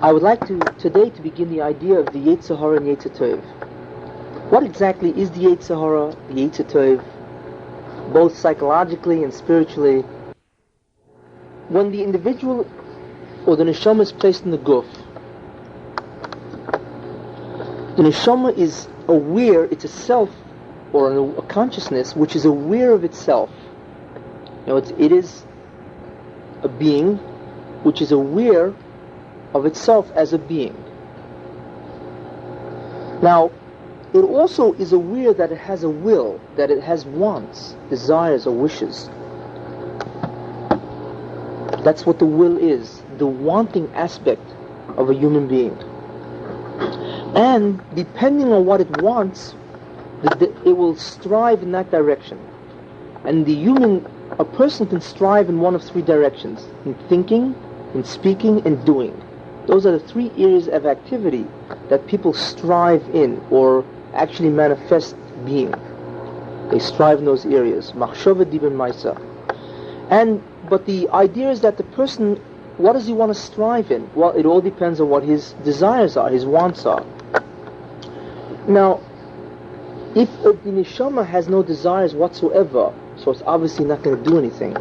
I would like today to begin the idea of the Yitzser and Yitzser Tov. What exactly is the Yitzser, the Yitzser Tov, both psychologically and spiritually? When the individual or the neshama is placed in the guf, the neshama is aware, it's a self or a consciousness which is aware of itself. It is a being which is aware of itself as a being. Now, it also is aware that it has a will, that it has wants, desires, or wishes. That's what the will is, the wanting aspect of a human being. And depending on what it wants, it will strive in that direction. And a person can strive in one of three directions: in thinking, in speaking, and doing. Those are the three areas of activity that people strive in, or actually manifest being. They strive in those areas. Machshava, dibur, maisa. But the idea is that the person, what does he want to strive in? Well, it all depends on what his desires are, his wants are. Now, if the neshama has no desires whatsoever, so it's obviously not going to do anything.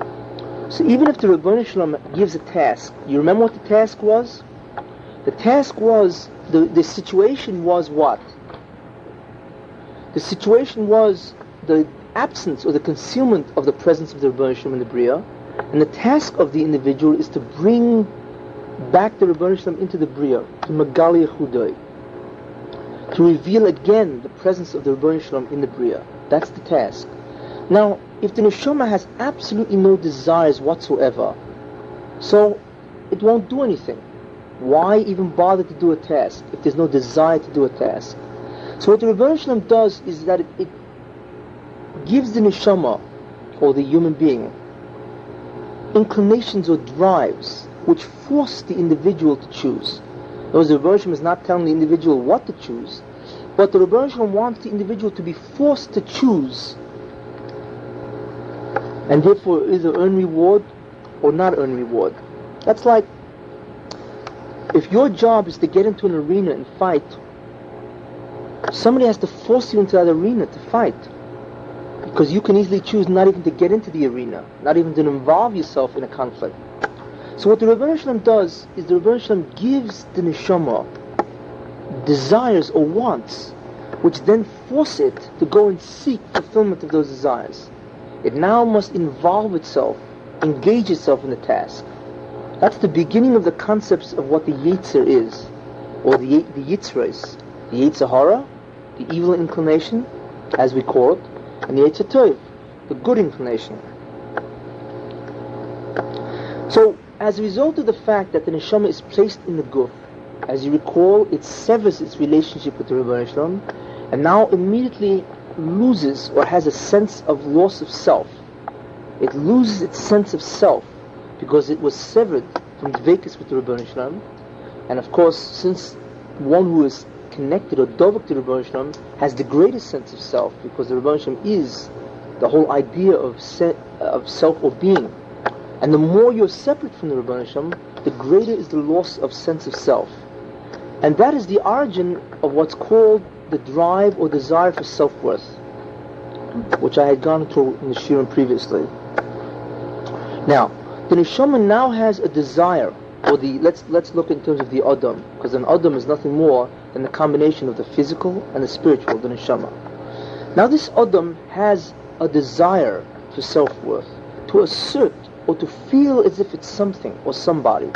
So even if the Rebbeinu Shalom gives a task, you remember what the task was? The task was, the situation was what? The situation was the absence or the concealment of the presence of the Rebbeinu Shalom in the Bria, and the task of the individual is to bring back the Rebbeinu Shalom into the Bria, to Magali Yechudai, to reveal again the presence of the Rebbeinu Shalom in the Bria. That's the task. Now, if the neshama has absolutely no desires whatsoever, so it won't do anything. Why even bother to do a task if there's no desire to do a task? So what the Rebbeinu Shalom does is that it gives the neshama, or the human being, inclinations or drives which force the individual to choose. Notice the Rebbeinu Shalom is not telling the individual what to choose, but the Rebbeinu Shalom wants the individual to be forced to choose, and therefore either earn reward or not earn reward. That's like, if your job is to get into an arena and fight, somebody has to force you into that arena to fight, because you can easily choose not even to get into the arena, not even to involve yourself in a conflict. So what the Rebbeinu Shalom does is the Rebbeinu Shalom gives the neshama desires or wants, which then force it to go and seek fulfillment of those desires. It now must involve itself, engage itself in the task. That's the beginning of the concepts of what the Yitzser is, or the Yitzser is. The Yitzser, the evil inclination, as we call it, and the Yitzser Tov, the good inclination. So, as a result of the fact that the neshama is placed in the guf, as you recall, it severs its relationship with the Rebbeinu Shalom, and now immediately loses or has a sense of loss of self. It loses its sense of self because it was severed from dveikus with the Rebbeinu Shalom. And of course, since one who is connected or dovek to the Rebbeinu Shalom has the greatest sense of self, because the Rebbeinu Shalom is the whole idea of self or being. And the more you're separate from the Rebbeinu Shalom, the greater is the loss of sense of self. And that is the origin of what's called the drive or desire for self-worth, which I had gone through in the shiurim previously. Now, the neshama now has a desire, or let's look in terms of the Adam, because an Adam is nothing more than the combination of the physical and the spiritual, the neshama. Now this Adam has a desire for self-worth, to assert or to feel as if it's something or somebody.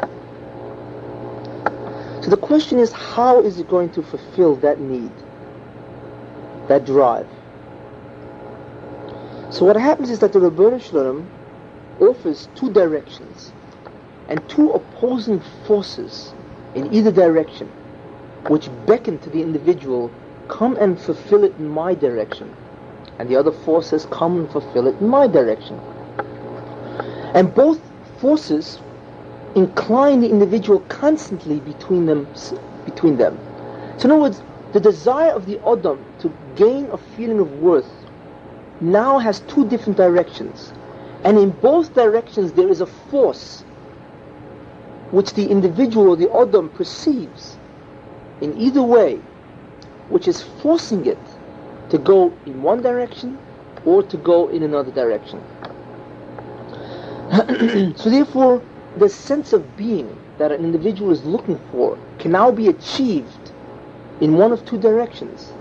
So the question is, how is it going to fulfill that need, that drive? So what happens is that the Rebbeinu Shalom offers two directions and two opposing forces in either direction, which beckon to the individual, come and fulfill it in my direction, and the other force says, come and fulfill it in my direction. And both forces incline the individual constantly between them. So in other words, the desire of the Adam to gain a feeling of worth now has two different directions, and in both directions there is a force which the individual or the Adam perceives in either way, which is forcing it to go in one direction or to go in another direction. So therefore, the sense of being that an individual is looking for can now be achieved in one of two directions.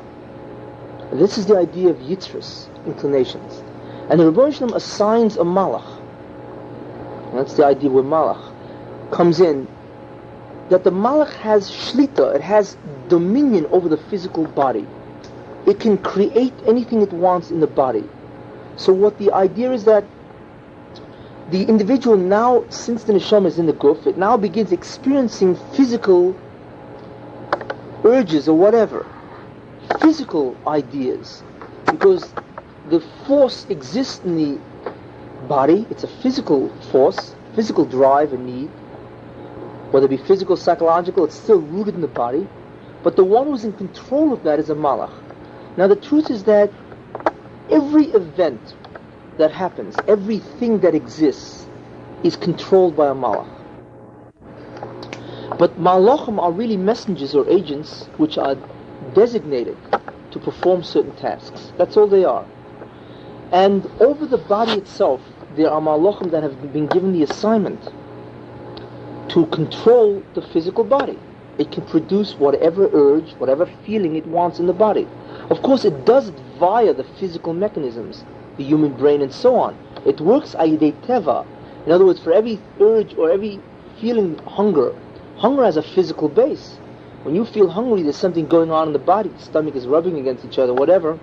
And this is the idea of Yitzser's inclinations. And the Rebbeinu Shalom assigns a malach. And that's the idea where malach comes in, that the malach has shlita, it has dominion over the physical body. It can create anything it wants in the body. So what the idea is that the individual now, since the neshama is in the guf, it now begins experiencing physical urges or whatever, physical ideas, because the force exists in the body. It's a physical force, physical drive and need, whether it be physical, psychological, it's still rooted in the body. But the one who's in control of that is a malach. Now the truth is that every event that happens, everything that exists, is controlled by a malach. But malachim are really messengers or agents which are designated to perform certain tasks. That's all they are. And over the body itself, there are malachim that have been given the assignment to control the physical body. It can produce whatever urge, whatever feeling it wants in the body. Of course, it does it via the physical mechanisms, the human brain and so on. It works ayidei teva. In other words, for every urge or every feeling hunger has a physical base. When you feel hungry, there's something going on in the body. The stomach is rubbing against each other, whatever.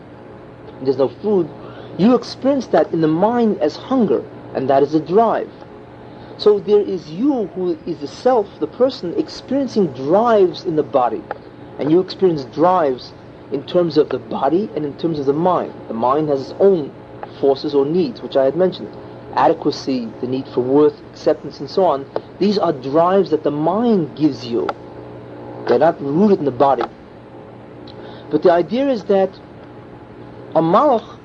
And there's no food. You experience that in the mind as hunger, and that is a drive. So there is you who is the self, the person, experiencing drives in the body. And you experience drives in terms of the body and in terms of the mind. The mind has its own forces or needs, which I had mentioned. Adequacy, the need for worth, acceptance, and so on. These are drives that the mind gives you. They're not rooted in the body. But the idea is that a malach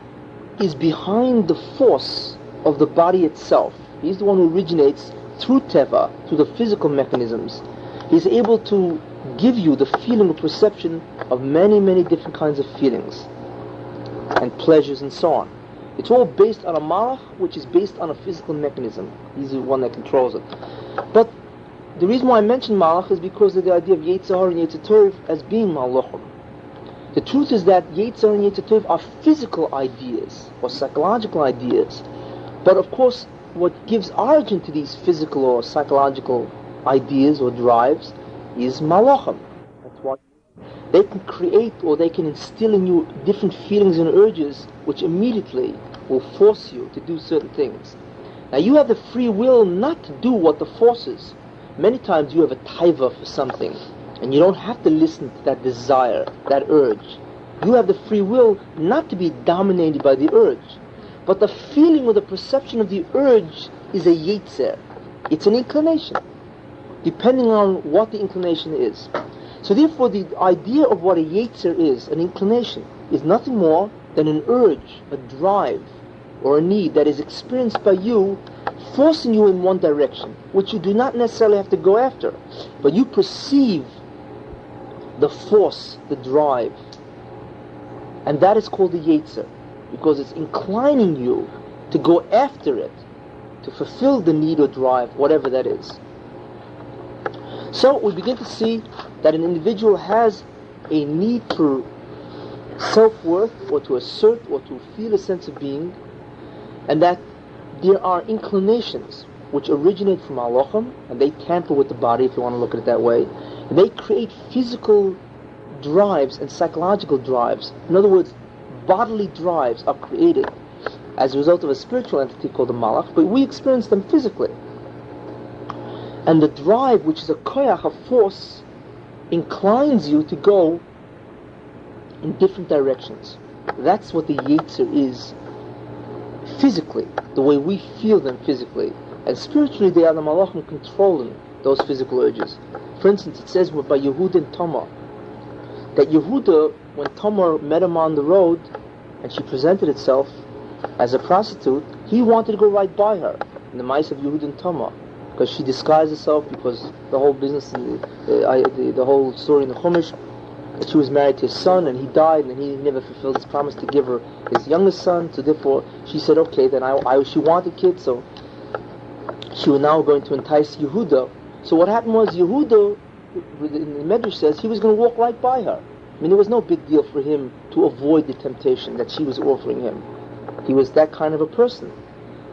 is behind the force of the body itself. He's the one who originates through teva, through the physical mechanisms. He's able to give you the feeling or perception of many, many different kinds of feelings and pleasures and so on. It's all based on a malach, which is based on a physical mechanism. He's the one that controls it. But the reason why I mention malach is because of the idea of Yitzser and Yitzser Tov as being malachim. The truth is that Yitzser and Yitzser Tov are physical ideas or psychological ideas. But of course, what gives origin to these physical or psychological ideas or drives is malachim. That's why they can create or they can instill in you different feelings and urges which immediately will force you to do certain things. Now you have the free will not to do what the forces. Many times you have a taiva for something and you don't have to listen to that desire, that urge. You have the free will not to be dominated by the urge. But the feeling or the perception of the urge is a Yitzser. It's an inclination, depending on what the inclination is. So therefore the idea of what a Yitzser is, an inclination, is nothing more than an urge, a drive, or a need that is experienced by you, forcing you in one direction, which you do not necessarily have to go after, but you perceive the force, the drive, and that is called the Yitzser, because it's inclining you to go after it, to fulfill the need or drive, whatever that is. So we begin to see that an individual has a need for self-worth, or to assert, or to feel a sense of being, and that there are inclinations which originate from malachim, and they tamper with the body, if you want to look at it that way, and they create physical drives and psychological drives. In other words, bodily drives are created as a result of a spiritual entity called the malach, but we experience them physically. And the drive, which is a koyach, a force, inclines you to go in different directions. That's what the Yitzser is physically, the way we feel them physically. And spiritually, they are the malachim controlling those physical urges. For instance, it says by Yehuda and Tamar that Yehuda, when Tamar met him on the road and she presented herself as a prostitute, he wanted to go right by her, in the mice of Yehuda and Tamar. because she disguised herself, because the whole business, the whole story in the Chumash, that she was married to his son and he died and he never fulfilled his promise to give her his youngest son. So therefore she said, okay, then she wanted kids, so she was now going to entice Yehuda. So what happened was, Yehuda, in the Medrash says, he was going to walk right by her. I mean, it was no big deal for him to avoid the temptation that she was offering him. He was that kind of a person.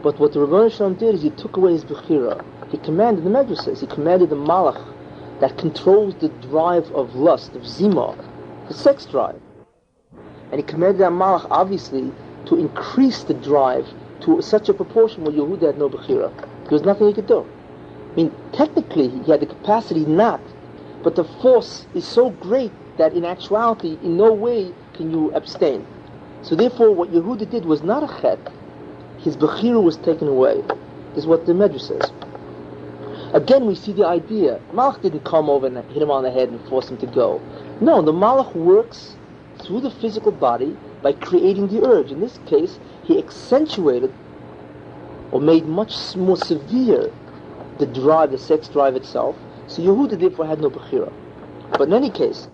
But what the Rebbeinu Shalom did is he took away his Bechira. He commanded, the Medrash says, he commanded the Malach that controls the drive of lust, of Zima, the sex drive. And he commanded that Malach, obviously, to increase the drive to such a proportion where Yehuda had no Bechira. There was nothing he could do. I mean, technically, he had the capacity not, but the force is so great that in actuality, in no way can you abstain. So therefore, what Yehuda did was not a chet. His Bechira was taken away. This is what the Medrash says. Again, we see the idea. Malach didn't come over and hit him on the head and force him to go. No, the Malach works through the physical body by creating the urge. In this case, he accentuated or made much more severe the drive, the sex drive itself. So Yehuda therefore had no Bechira. But in any case,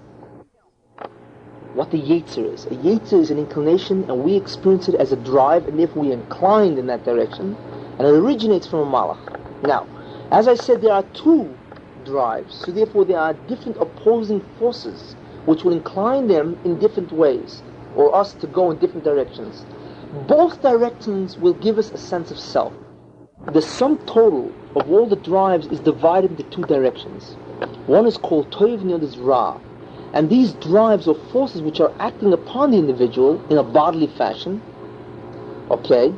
what the Yitzser is. A Yitzser is an inclination, and we experience it as a drive, and therefore we are inclined in that direction, and it originates from a Malach. Now, as I said, there are two drives, so therefore there are different opposing forces which will incline them in different ways, or us to go in different directions. Both directions will give us a sense of self. The sum total of all the drives is divided into two directions. One is called Toiv and the other is Ra. And these drives or forces which are acting upon the individual in a bodily fashion, okay,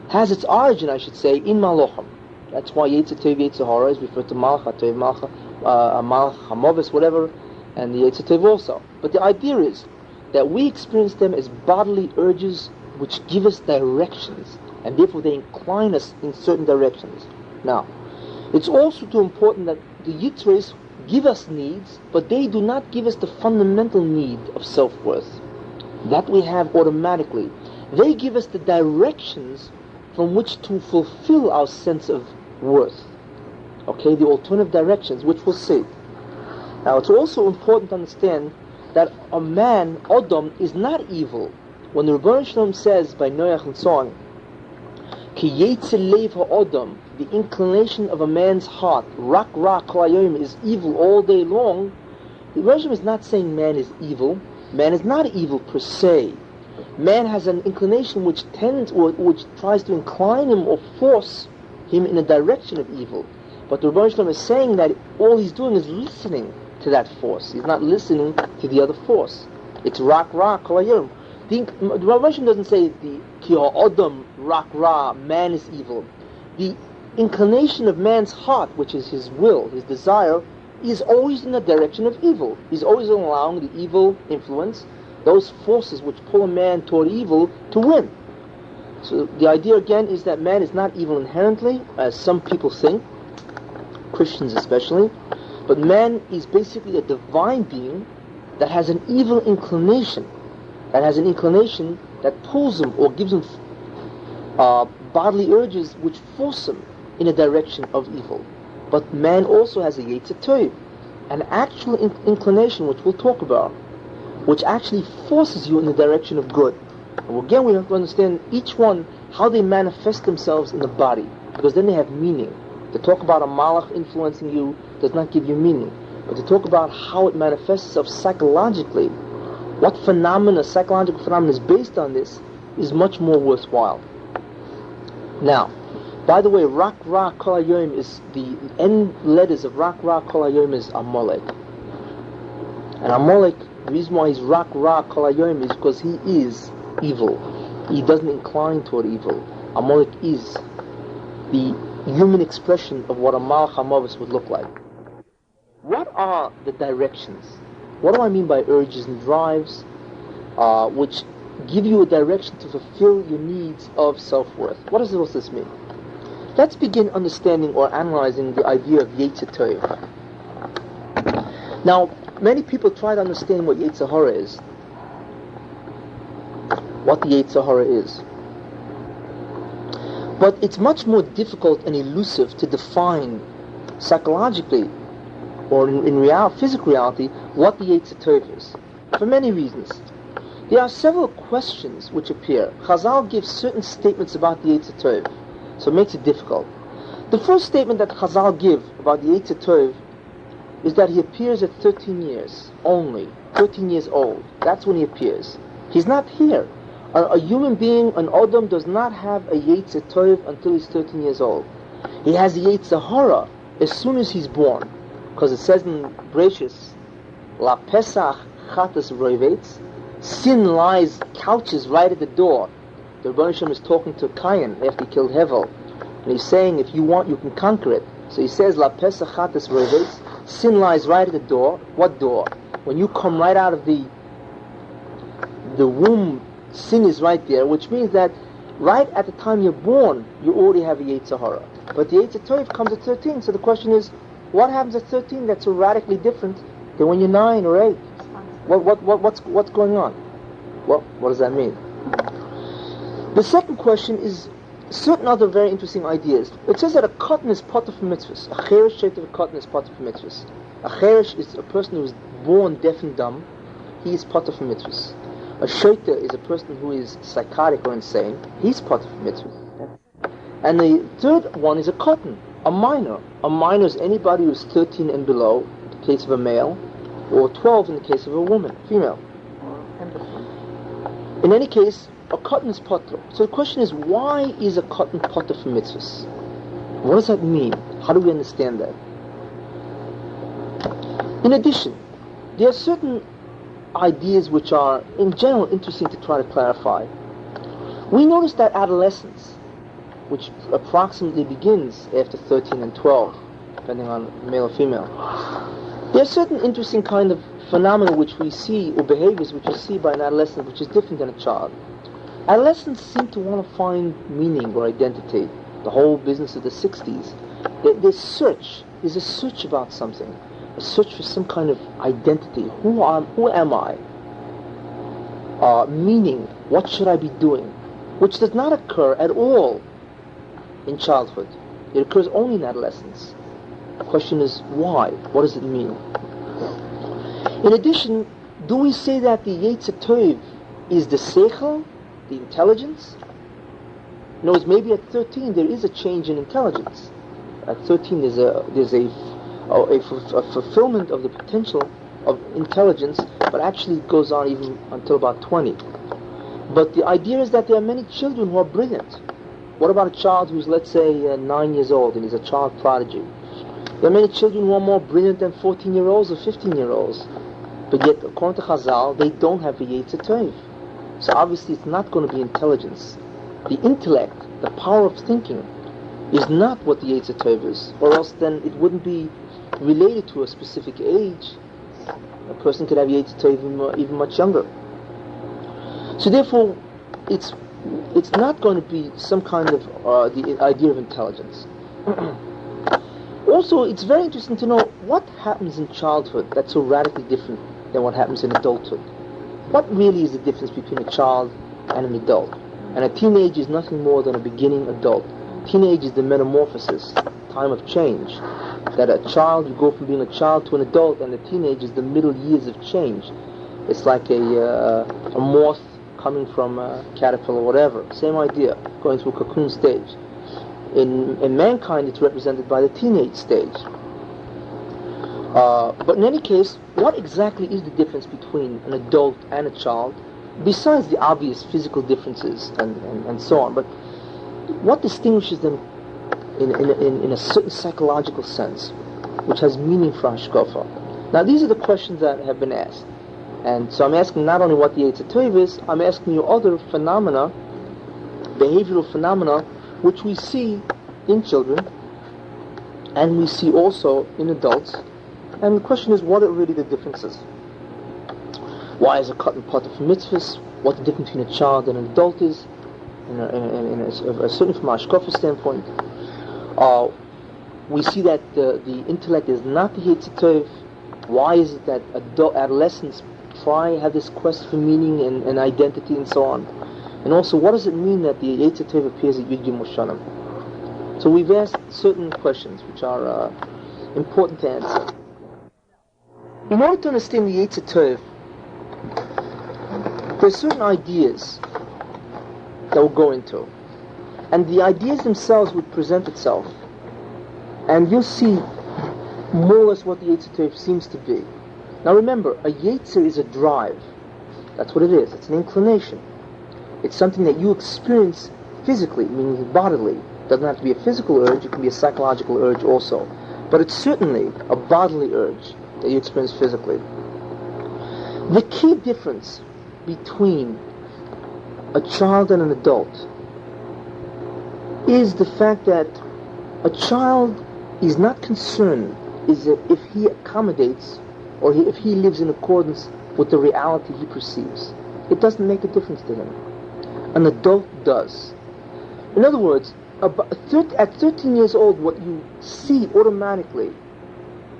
has its origin, I should say, in Malochim. That's why Yitzser Tov, Yitzser Hara is referred to Malach, Tov, Malach, Hamovis, whatever, and the Yitzser Tov also. But the idea is that we experience them as bodily urges which give us directions, and therefore they incline us in certain directions. Now, it's also too important that the Yitzres give us needs, but they do not give us the fundamental need of self-worth. That we have automatically. They give us the directions from which to fulfill our sense of worth. Okay, the alternative directions, which we'll see. Now, it's also important to understand that a man, Adam, is not evil. When the Rebbeinu Shalom says by Noach and so on, Ki Yitzser Lev HaAdam, the inclination of a man's heart, rak kol hayom, is evil all day long. The Rebbeinu is not saying man is evil. Man is not evil per se. Man has an inclination which tends, or which tries to incline him or force him in a direction of evil. But the Rebbeinu Shalom is saying that all he's doing is listening to that force. He's not listening to the other force. It's rak kol hayom. The Rebbeinu Shalom doesn't say the ki ha'adam rak ra, man is evil. The inclination of man's heart, which is his will, his desire, is always in the direction of evil. He's always allowing the evil influence, those forces which pull a man toward evil, to win. So the idea again is that man is not evil inherently, as some people think, Christians especially, but man is basically a divine being that has an evil inclination, that pulls him or gives him bodily urges which force him in a direction of evil. But man also has a Yitzser Tov, an actual inclination, which we'll talk about, which actually forces you in the direction of good. And again, we have to understand each one, how they manifest themselves in the body, because then they have meaning. To talk about a malach influencing you does not give you meaning. But to talk about how it manifests itself psychologically, what psychological phenomena is based on this, is much more worthwhile. Now, by the way, rak ra kol hayom is the end letters of rak ra kol hayom is Amalek. And Amalek, the reason why he's rak ra kol hayom is because he is evil. He doesn't incline toward evil. Amalek is the human expression of what a Malach HaMavis would look like. What are the directions? What do I mean by urges and drives, which give you a direction to fulfill your needs of self-worth? What does this mean? Let's begin understanding or analyzing the idea of Yitzser Tov. Now, many people try to understand what Yitzser Hara is. What the Yitzser Hara is. But it's much more difficult and elusive to define psychologically or in physical reality what the Yitzser Tov is, for many reasons. There are several questions which appear. Chazal gives certain statements about the Yitzser Tov, so it makes it difficult. The first statement that Chazal give about the Yitzser Tov is that he appears at 13 years only, 13 years old. That's when he appears. He's not here. A human being, an Adam, does not have a Yitzser Tov until he's 13 years old. He has the Yitzser Hara as soon as he's born, because it says in Bereshis, La Pesach Chatas Roivetz, sin lies, couches right at the door. The Rebbeinu Shem is talking to Cain after he killed Hevel, and he's saying, if you want, you can conquer it. So he says, La Pesach Chatas Roivetz, sin lies right at the door. What door? When you come right out of the womb, sin is right there, which means that right at the time you're born, you already have a Yitzser Hara. But the Yitzser Tov comes at 13, so the question is, what happens at 13 that's so radically different than when you're 9 or 8? What's going on? What does that mean? The second question is certain other very interesting ideas. It says that a cotton is potter for mitzvahs. A cheresh shaped of a cotton is potter for mitzvahs. A cheresh is a person who is born deaf and dumb. He is potter for mitzvahs. A shaita is a person who is psychotic or insane. He's potter for mitzvahs. And the third one is a cotton, a minor. A minor is anybody who's 13 and below, in the case of a male, or 12 in the case of a woman, female. In any case, a cotton is potter. So the question is, why is a cotton potter for mitzvahs? What does that mean? How do we understand that? In addition, there are certain ideas which are, in general, interesting to try to clarify. We notice that adolescence, which approximately begins after 13 and 12, depending on male or female, there are certain interesting kind of phenomena which we see, or behaviors which we see by an adolescent which is different than a child. Adolescents seem to want to find meaning or identity. The whole business of the 60s. There's a search about something. A search for some kind of identity. Who am I? Meaning, what should I be doing? Which does not occur at all in childhood. It occurs only in adolescence. The question is, why? What does it mean? In addition, do we say that the Yitzser Tov is the seichel, the intelligence? In other words, maybe at 13 there is a change in intelligence. At 13 there's a fulfillment of the potential of intelligence, but actually it goes on even until about 20. But the idea is that there are many children who are brilliant. What about a child who's, let's say, 9 years old and is a child prodigy? There are many children who are more brilliant than 14-year-olds or 15-year-olds. But yet, according to Chazal, they don't have a Yitzser Tov. So obviously it's not going to be intelligence. The intellect, the power of thinking, is not what the Yitzser Tov is. Or else then it wouldn't be related to a specific age. A person could have Yitzser Tov even much younger. So therefore, it's not going to be some kind of the idea of intelligence. Also, it's very interesting to know what happens in childhood that's so radically different than what happens in adulthood. What really is the difference between a child and an adult? And a teenage is nothing more than a beginning adult. Teenage is the metamorphosis, time of change. That a child, you go from being a child to an adult, and a teenage is the middle years of change. It's like a moth coming from a caterpillar or whatever. Same idea, going through a cocoon stage. In mankind, it's represented by the teenage stage. But in any case, what exactly is the difference between an adult and a child, besides the obvious physical differences and so on? But what distinguishes them in a certain psychological sense, which has meaning for Hashkafa? Now, these are the questions that have been asked. And so I'm asking not only what the Yitzser Tov is, I'm asking you other phenomena, behavioral phenomena, which we see in children, and we see also in adults. And the question is, what are really the differences? Why is a cotton potter for mitzvahs? What the difference between a child and an adult is, certainly from a Hashkafa standpoint. We see that the intellect is not the Yitzser Tov. Why is it that adolescents have this quest for meaning and identity and so on? And also, what does it mean that the Yitzser Tov appears at Yud Gimel Shanim? So we've asked certain questions which are important to answer. In order to understand the Yitzser Tov, there's certain ideas that we'll go into. And the ideas themselves would present itself. And you'll see more or less what the Yitzser Tov seems to be. Now remember, a Yitzser is a drive. That's what it is. It's an inclination. It's something that you experience physically, meaning bodily. It doesn't have to be a physical urge, it can be a psychological urge also. But it's certainly a bodily urge that you experience physically. The key difference between a child and an adult is the fact that a child is not concerned is that if he accommodates or if he lives in accordance with the reality he perceives. It doesn't make a difference to him. An adult does. In other words, at 13 years old, what you see automatically,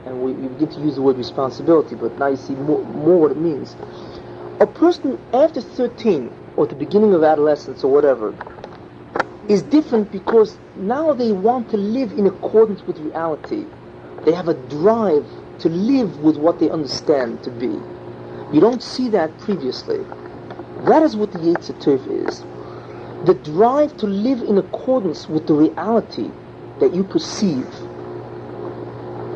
and we begin to use the word responsibility, but now you see more what it means. A person after 13, or at the beginning of adolescence or whatever, is different because now they want to live in accordance with reality. They have a drive to live with what they understand to be. You don't see that previously. That is what the Yitzser Tov is. The drive to live in accordance with the reality that you perceive,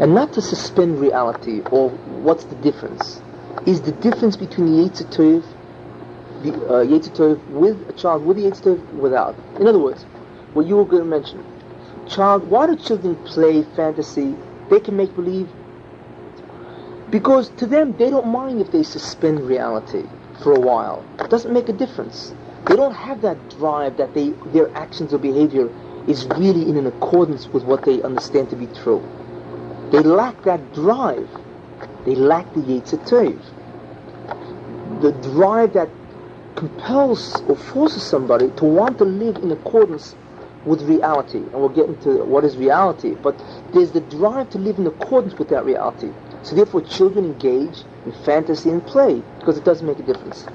and not to suspend reality, or what's the difference, is the difference between the Yitzser Tov, the Yitzser Tov with a child, with the Yitzser Tov without. In other words, what you were going to mention, child, why do children play fantasy? They can make believe. Because to them, they don't mind if they suspend reality for a while. It doesn't make a difference. They don't have that drive that their actions or behavior is really in accordance with what they understand to be true. They lack that drive. They lack the Yitzser Tov. The drive that compels or forces somebody to want to live in accordance with reality. And we'll get into what is reality. But there's the drive to live in accordance with that reality. So therefore children engage in fantasy and play because it doesn't make a difference.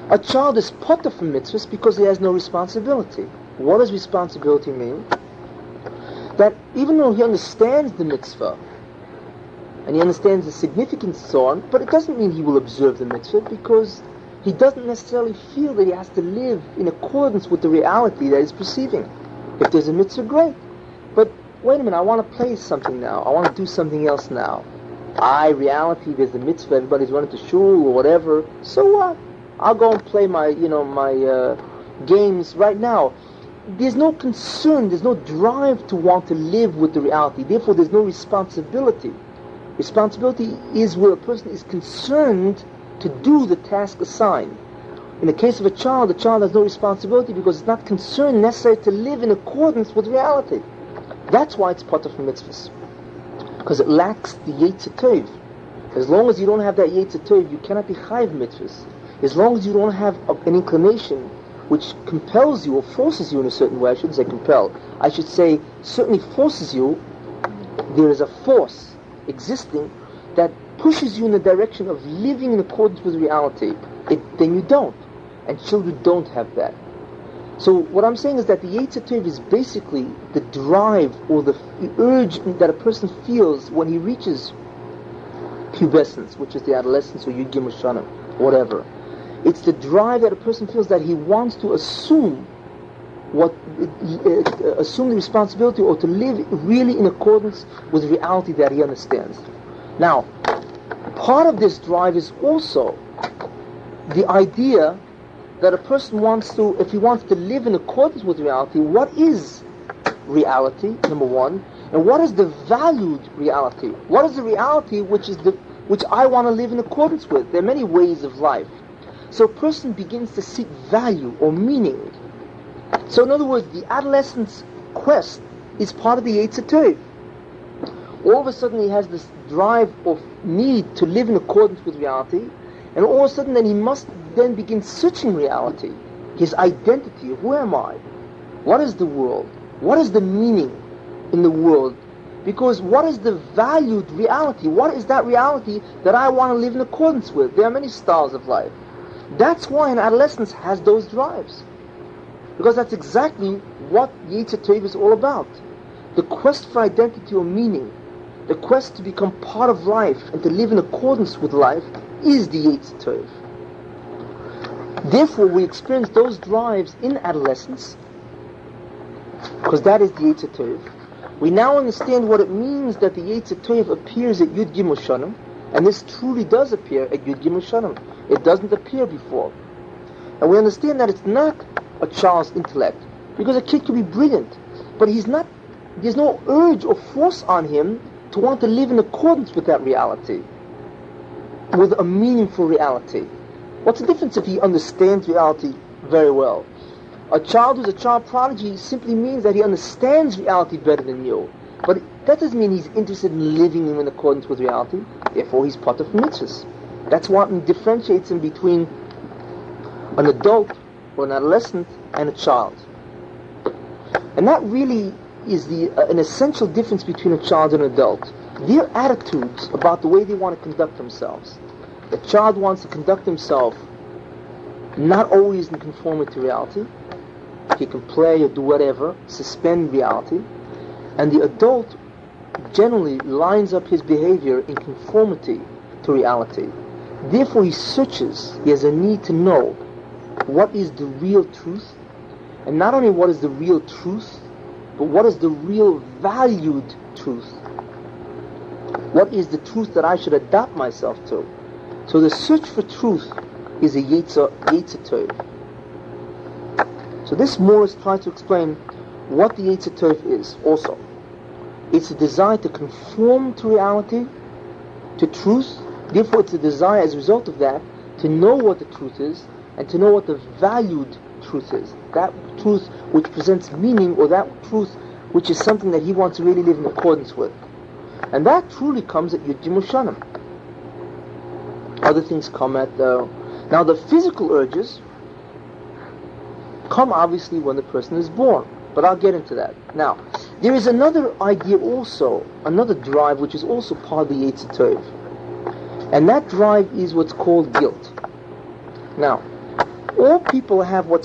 A child is potter from mitzvahs because he has no responsibility. What does responsibility mean? That even though he understands the mitzvah and he understands the significance and so on, but it doesn't mean he will observe the mitzvah because he doesn't necessarily feel that he has to live in accordance with the reality that he's perceiving. If there's a mitzvah, great. But wait a minute, I want to play something now. I want to do something else now. Reality, there's the mitzvah, everybody's running to shul or whatever. So what? I'll go and play my games right now. There's no concern, there's no drive to want to live with the reality. Therefore, there's no responsibility. Responsibility is where a person is concerned to do the task assigned. In the case of the child has no responsibility because it's not concerned necessary to live in accordance with reality. That's why it's potter from mitzvahs. Because it lacks the Yitzser Tov. As long as you don't have that Yitzser Tov, you cannot be chayiv mitzvahs. As long as you don't have an inclination which compels you or forces you in a certain way, I shouldn't say compel, I should say certainly forces you, there is a force existing that pushes you in the direction of living in accordance with reality, then you don't. And children don't have that. So what I'm saying is that the Yitzser Tov is basically the drive or the urge that a person feels when he reaches pubescence, which is the adolescence or Yud Gimel Shanim, whatever. It's the drive that a person feels that he wants to assume the responsibility or to live really in accordance with reality that he understands. Now, part of this drive is also the idea that a person wants to, if he wants to live in accordance with reality, what is reality, number one, and what is the valued reality? What is the reality which I want to live in accordance with? There are many ways of life. So a person begins to seek value or meaning. So in other words, the adolescent's quest is part of the Yitzser Tov. All of a sudden he has this drive of need to live in accordance with reality, and all of a sudden then he must then begin searching reality, his identity, who am I? What is the world? What is the meaning in the world? Because what is the valued reality? What is that reality that I want to live in accordance with? There are many styles of life. That's why an adolescent has those drives. Because that's exactly what Yitzser Tov is all about. The quest for identity or meaning, the quest to become part of life and to live in accordance with life is the Yitzser Tov. Therefore, we experience those drives in adolescence, because that is the Yitzser Tov. We now understand what it means that the Yitzser Tov appears at Yud Gimel Shanim, and this truly does appear at Yud Gimel Shanim. It doesn't appear before. And we understand that it's not a child's intellect, because a kid could be brilliant, but there's no urge or force on him to want to live in accordance with that reality, with a meaningful reality. What's the difference if he understands reality very well? A child who's a child prodigy simply means that he understands reality better than you. But that doesn't mean he's interested in living in accordance with reality. Therefore, he's part of mitzvahs. That's what differentiates him between an adult or an adolescent and a child. And that really is an essential difference between a child and an adult. Their attitudes about the way they want to conduct themselves. The child wants to conduct himself not always in conformity to reality. He can play or do whatever, suspend reality. And the adult generally lines up his behavior in conformity to reality. Therefore he searches, he has a need to know what is the real truth, and not only what is the real truth, but what is the real valued truth. What is the truth that I should adapt myself to? So the search for truth is a Yitzser Tov. So this Morris tries to explain what the Yitzser Tov is also. It's a desire to conform to reality, to truth. Therefore it's a desire as a result of that to know what the truth is and to know what the valued truth is. That truth which presents meaning, or that truth which is something that he wants to really live in accordance with. And that truly comes at Yud Gimel Shanim. Other things come at now the physical urges come obviously when the person is born, but I'll get into that. Now, there is another idea also, another drive which is also part of the Yitzser Tov, and that drive is what's called guilt. Now, all people have what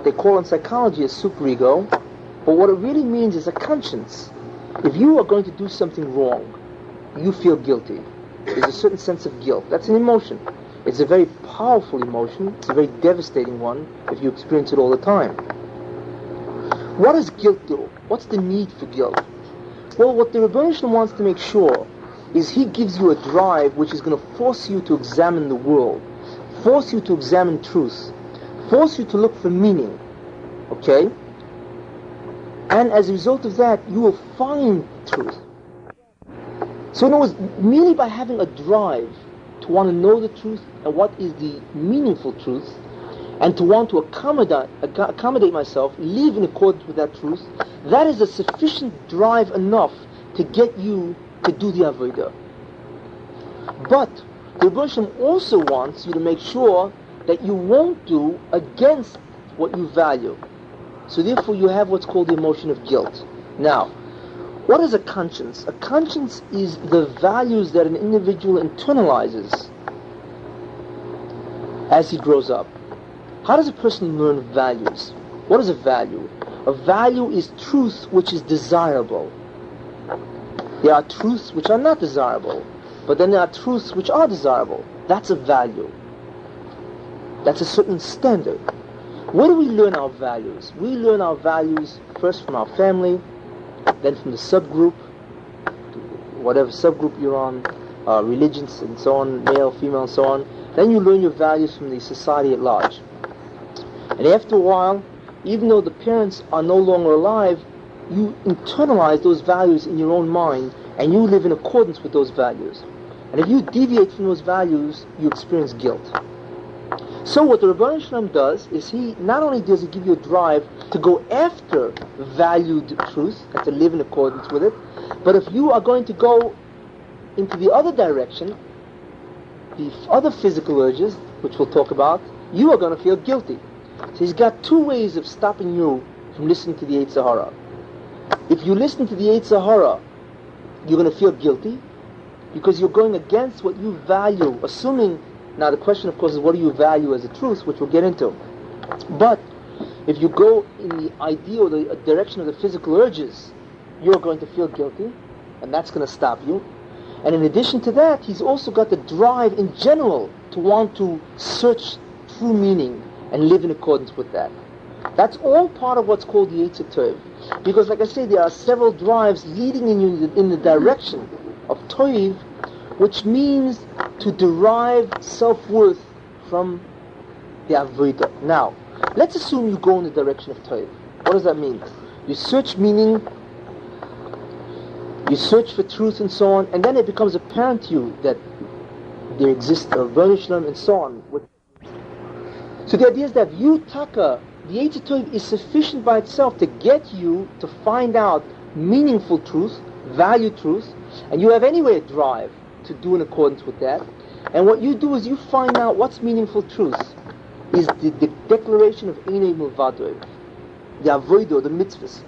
they call in psychology a superego, but what it really means is a conscience. If you are going to do something wrong, you feel guilty. There's a certain sense of guilt. That's an emotion. It's a very powerful emotion. It's a very devastating one if you experience it all the time. What does guilt do? What's the need for guilt? Well, what the Rebbeinu Shalom wants to make sure is he gives you a drive which is going to force you to examine the world, force you to examine truth, force you to look for meaning. Okay? And as a result of that, you will find truth. So in other words, merely by having a drive to want to know the truth and what is the meaningful truth, and to want to accommodate myself, live in accordance with that truth, that is a sufficient drive enough to get you to do the Avodah. But the Rebbeinu Shalom also wants you to make sure that you won't do against what you value. So therefore you have what's called the emotion of guilt. Now, what is a conscience? A conscience is the values that an individual internalizes as he grows up. How does a person learn values? What is a value? A value is truth which is desirable. There are truths which are not desirable, but then there are truths which are desirable. That's a value. That's a certain standard. Where do we learn our values? We learn our values first from our family, then from the subgroup, whatever subgroup you're on, religions and so on, male, female and so on. Then you learn your values from the society at large. And after a while, even though the parents are no longer alive, you internalize those values in your own mind and you live in accordance with those values. And if you deviate from those values, you experience guilt. So what the Rebbeinu Shalom does is he not only does he give you a drive to go after valued truth and to live in accordance with it, but if you are going to go into the other direction, the other physical urges, which we'll talk about, you are going to feel guilty. So he's got two ways of stopping you from listening to the Yitzser Hara. If you listen to the Yitzser Hara, you're going to feel guilty because you're going against what you value, assuming. Now the question, of course, is what do you value as a truth, which we'll get into. But if you go in the idea or the direction of the physical urges, you're going to feel guilty, and that's going to stop you. And in addition to that, he's also got the drive in general to want to search true meaning and live in accordance with that. That's all part of what's called the Yitzser Tov. Because like I say, there are several drives leading in the direction of Tov, which means to derive self-worth from the Avodah. Now, let's assume you go in the direction of Tov. What does that mean? You search meaning, you search for truth and so on, and then it becomes apparent to you that there exists a Rebbeinu Shalom and so on. So the idea is that you, Taka, the Yitzser Tov is sufficient by itself to get you to find out meaningful truth, value truth, and you have anyway a drive to do in accordance with that. And what you do is you find out what's meaningful truth is the declaration of Einay Milvadoi, the Avodah, the mitzvahs.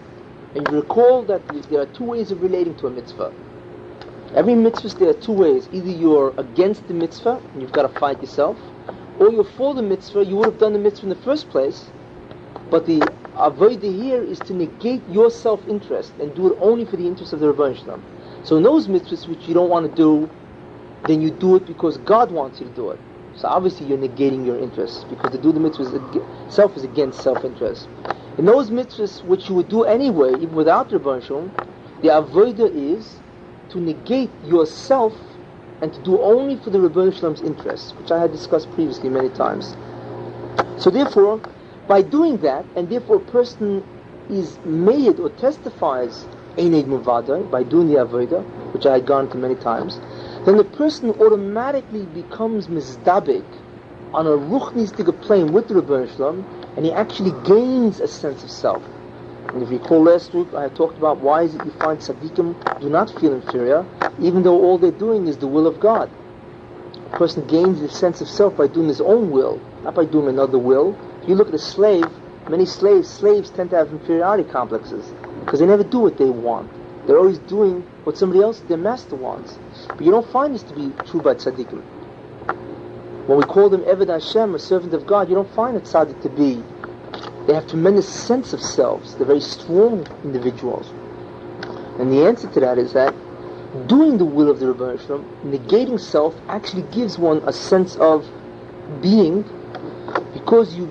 And you recall that there are two ways of relating to a mitzvah. Every mitzvah, there are two ways. Either you're against the mitzvah, and you've got to fight yourself, or you're for the mitzvah, you would have done the mitzvah in the first place, but the avodah here is to negate your self-interest and do it only for the interest of the Rebbeinu Shalom. So in those mitzvahs which you don't want to do, then you do it because God wants you to do it. So obviously you're negating your interests, because to do the mitzvahs itself is against self-interest. In those mitzvahs which you would do anyway, even without the Rebbeinu Shalom, the avodah is to negate yourself and to do only for the Rebbeinu Shalom's interests, which I had discussed previously many times. So therefore, by doing that, and therefore a person is made or testifies Einay Milvadoi, by doing the avodah, which I had gone into many times, then the person automatically becomes mizdabek on a ruchnistic plane with the Rebbeinu Shalom, and he actually gains a sense of self. And if you recall last week, I had talked about why is it you find tzaddikim do not feel inferior, even though all they're doing is the will of God. A person gains the sense of self by doing his own will, not by doing another will. If you look at a slave, many slaves tend to have inferiority complexes, because they never do what they want. They're always doing what somebody else, their master, wants. But you don't find this to be true by tzaddikim. When we call them Eved Hashem, a servant of God, you don't find a tzaddik to be. They have tremendous sense of selves. They're very strong individuals. And the answer to that is that doing the will of the Rebbeinu Shalom, negating self, actually gives one a sense of being, because you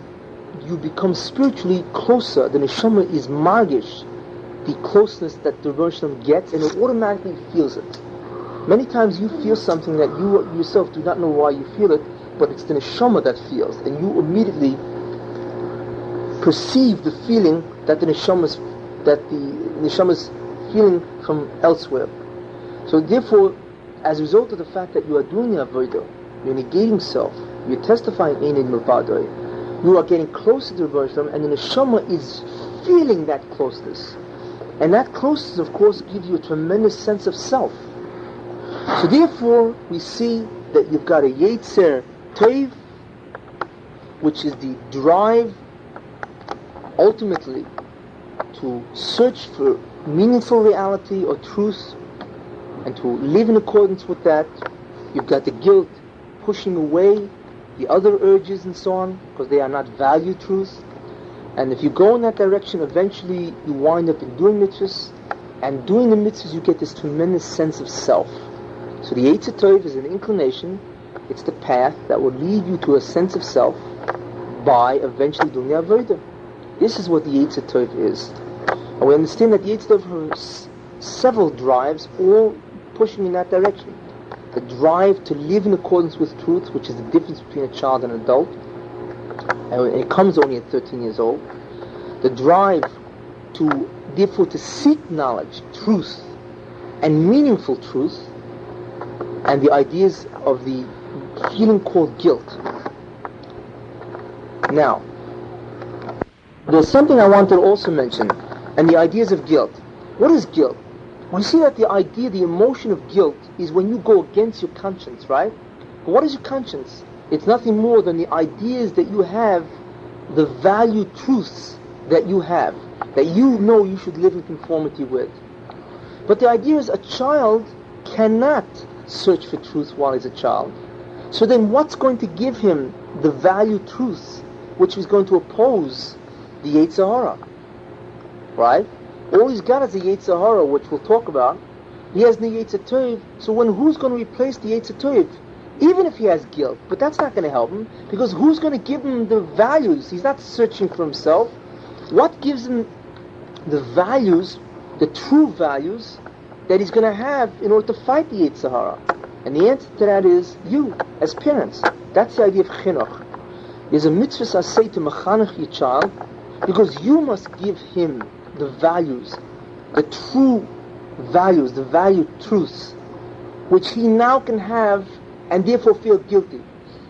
become spiritually closer. The neshama is margish, the closeness that the Rebbeinu Shalom gets, and it automatically feels it. Many times you feel something that you yourself do not know why you feel it, but it's the neshama that feels, and you immediately perceive the feeling that the neshama's feeling from elsewhere. So therefore, as a result of the fact that you are doing the avodah, you're negating self, you're testifying Einay Milvadoi, you are getting closer to the Rebbeinu Shalom, and the neshama is feeling that closeness. And that closeness, of course, gives you a tremendous sense of self. So therefore, we see that you've got a Yitzser Tov, which is the drive ultimately to search for meaningful reality or truth and to live in accordance with that. You've got the guilt pushing away the other urges and so on, because they are not value truth. And if you go in that direction, eventually you wind up in doing mitzvahs, and doing the mitzvahs you get this tremendous sense of self. So the Yitzser Tov is an inclination, it's the path that will lead you to a sense of self by eventually doing the avodah. This is what the Yitzser Tov is. And we understand that the Yitzser Tov has several drives, all pushing in that direction. The drive to live in accordance with truth, which is the difference between a child and an adult, and it comes only at 13 years old. The drive to, therefore, to seek knowledge, truth, and meaningful truth, and the ideas of the feeling called guilt. Now, there's something I wanted to also mention, and the ideas of guilt. What is guilt? We see that the idea, the emotion of guilt is when you go against your conscience, right? But what is your conscience? It's nothing more than the ideas that you have, the value truths that you have, that you know you should live in conformity with. But the idea is a child cannot search for truth while he's a child. So then what's going to give him the value truths which is going to oppose the Yitzser Hara. Right? All he's got is the Yitzser Hara, which we'll talk about. He has the Yitzser Tov, so who's going to replace the Yitzser Tov? Even if he has guilt, but that's not going to help him, because who's going to give him the values? He's not searching for himself. What gives him the values, the true values, that he's going to have in order to fight the Yitzser Hara? And the answer to that is you, as parents. That's the idea of chinuch. There's a mitzvah asay to mechanech your child, because you must give him the values, the true values, the valued truths, which he now can have and therefore feel guilty.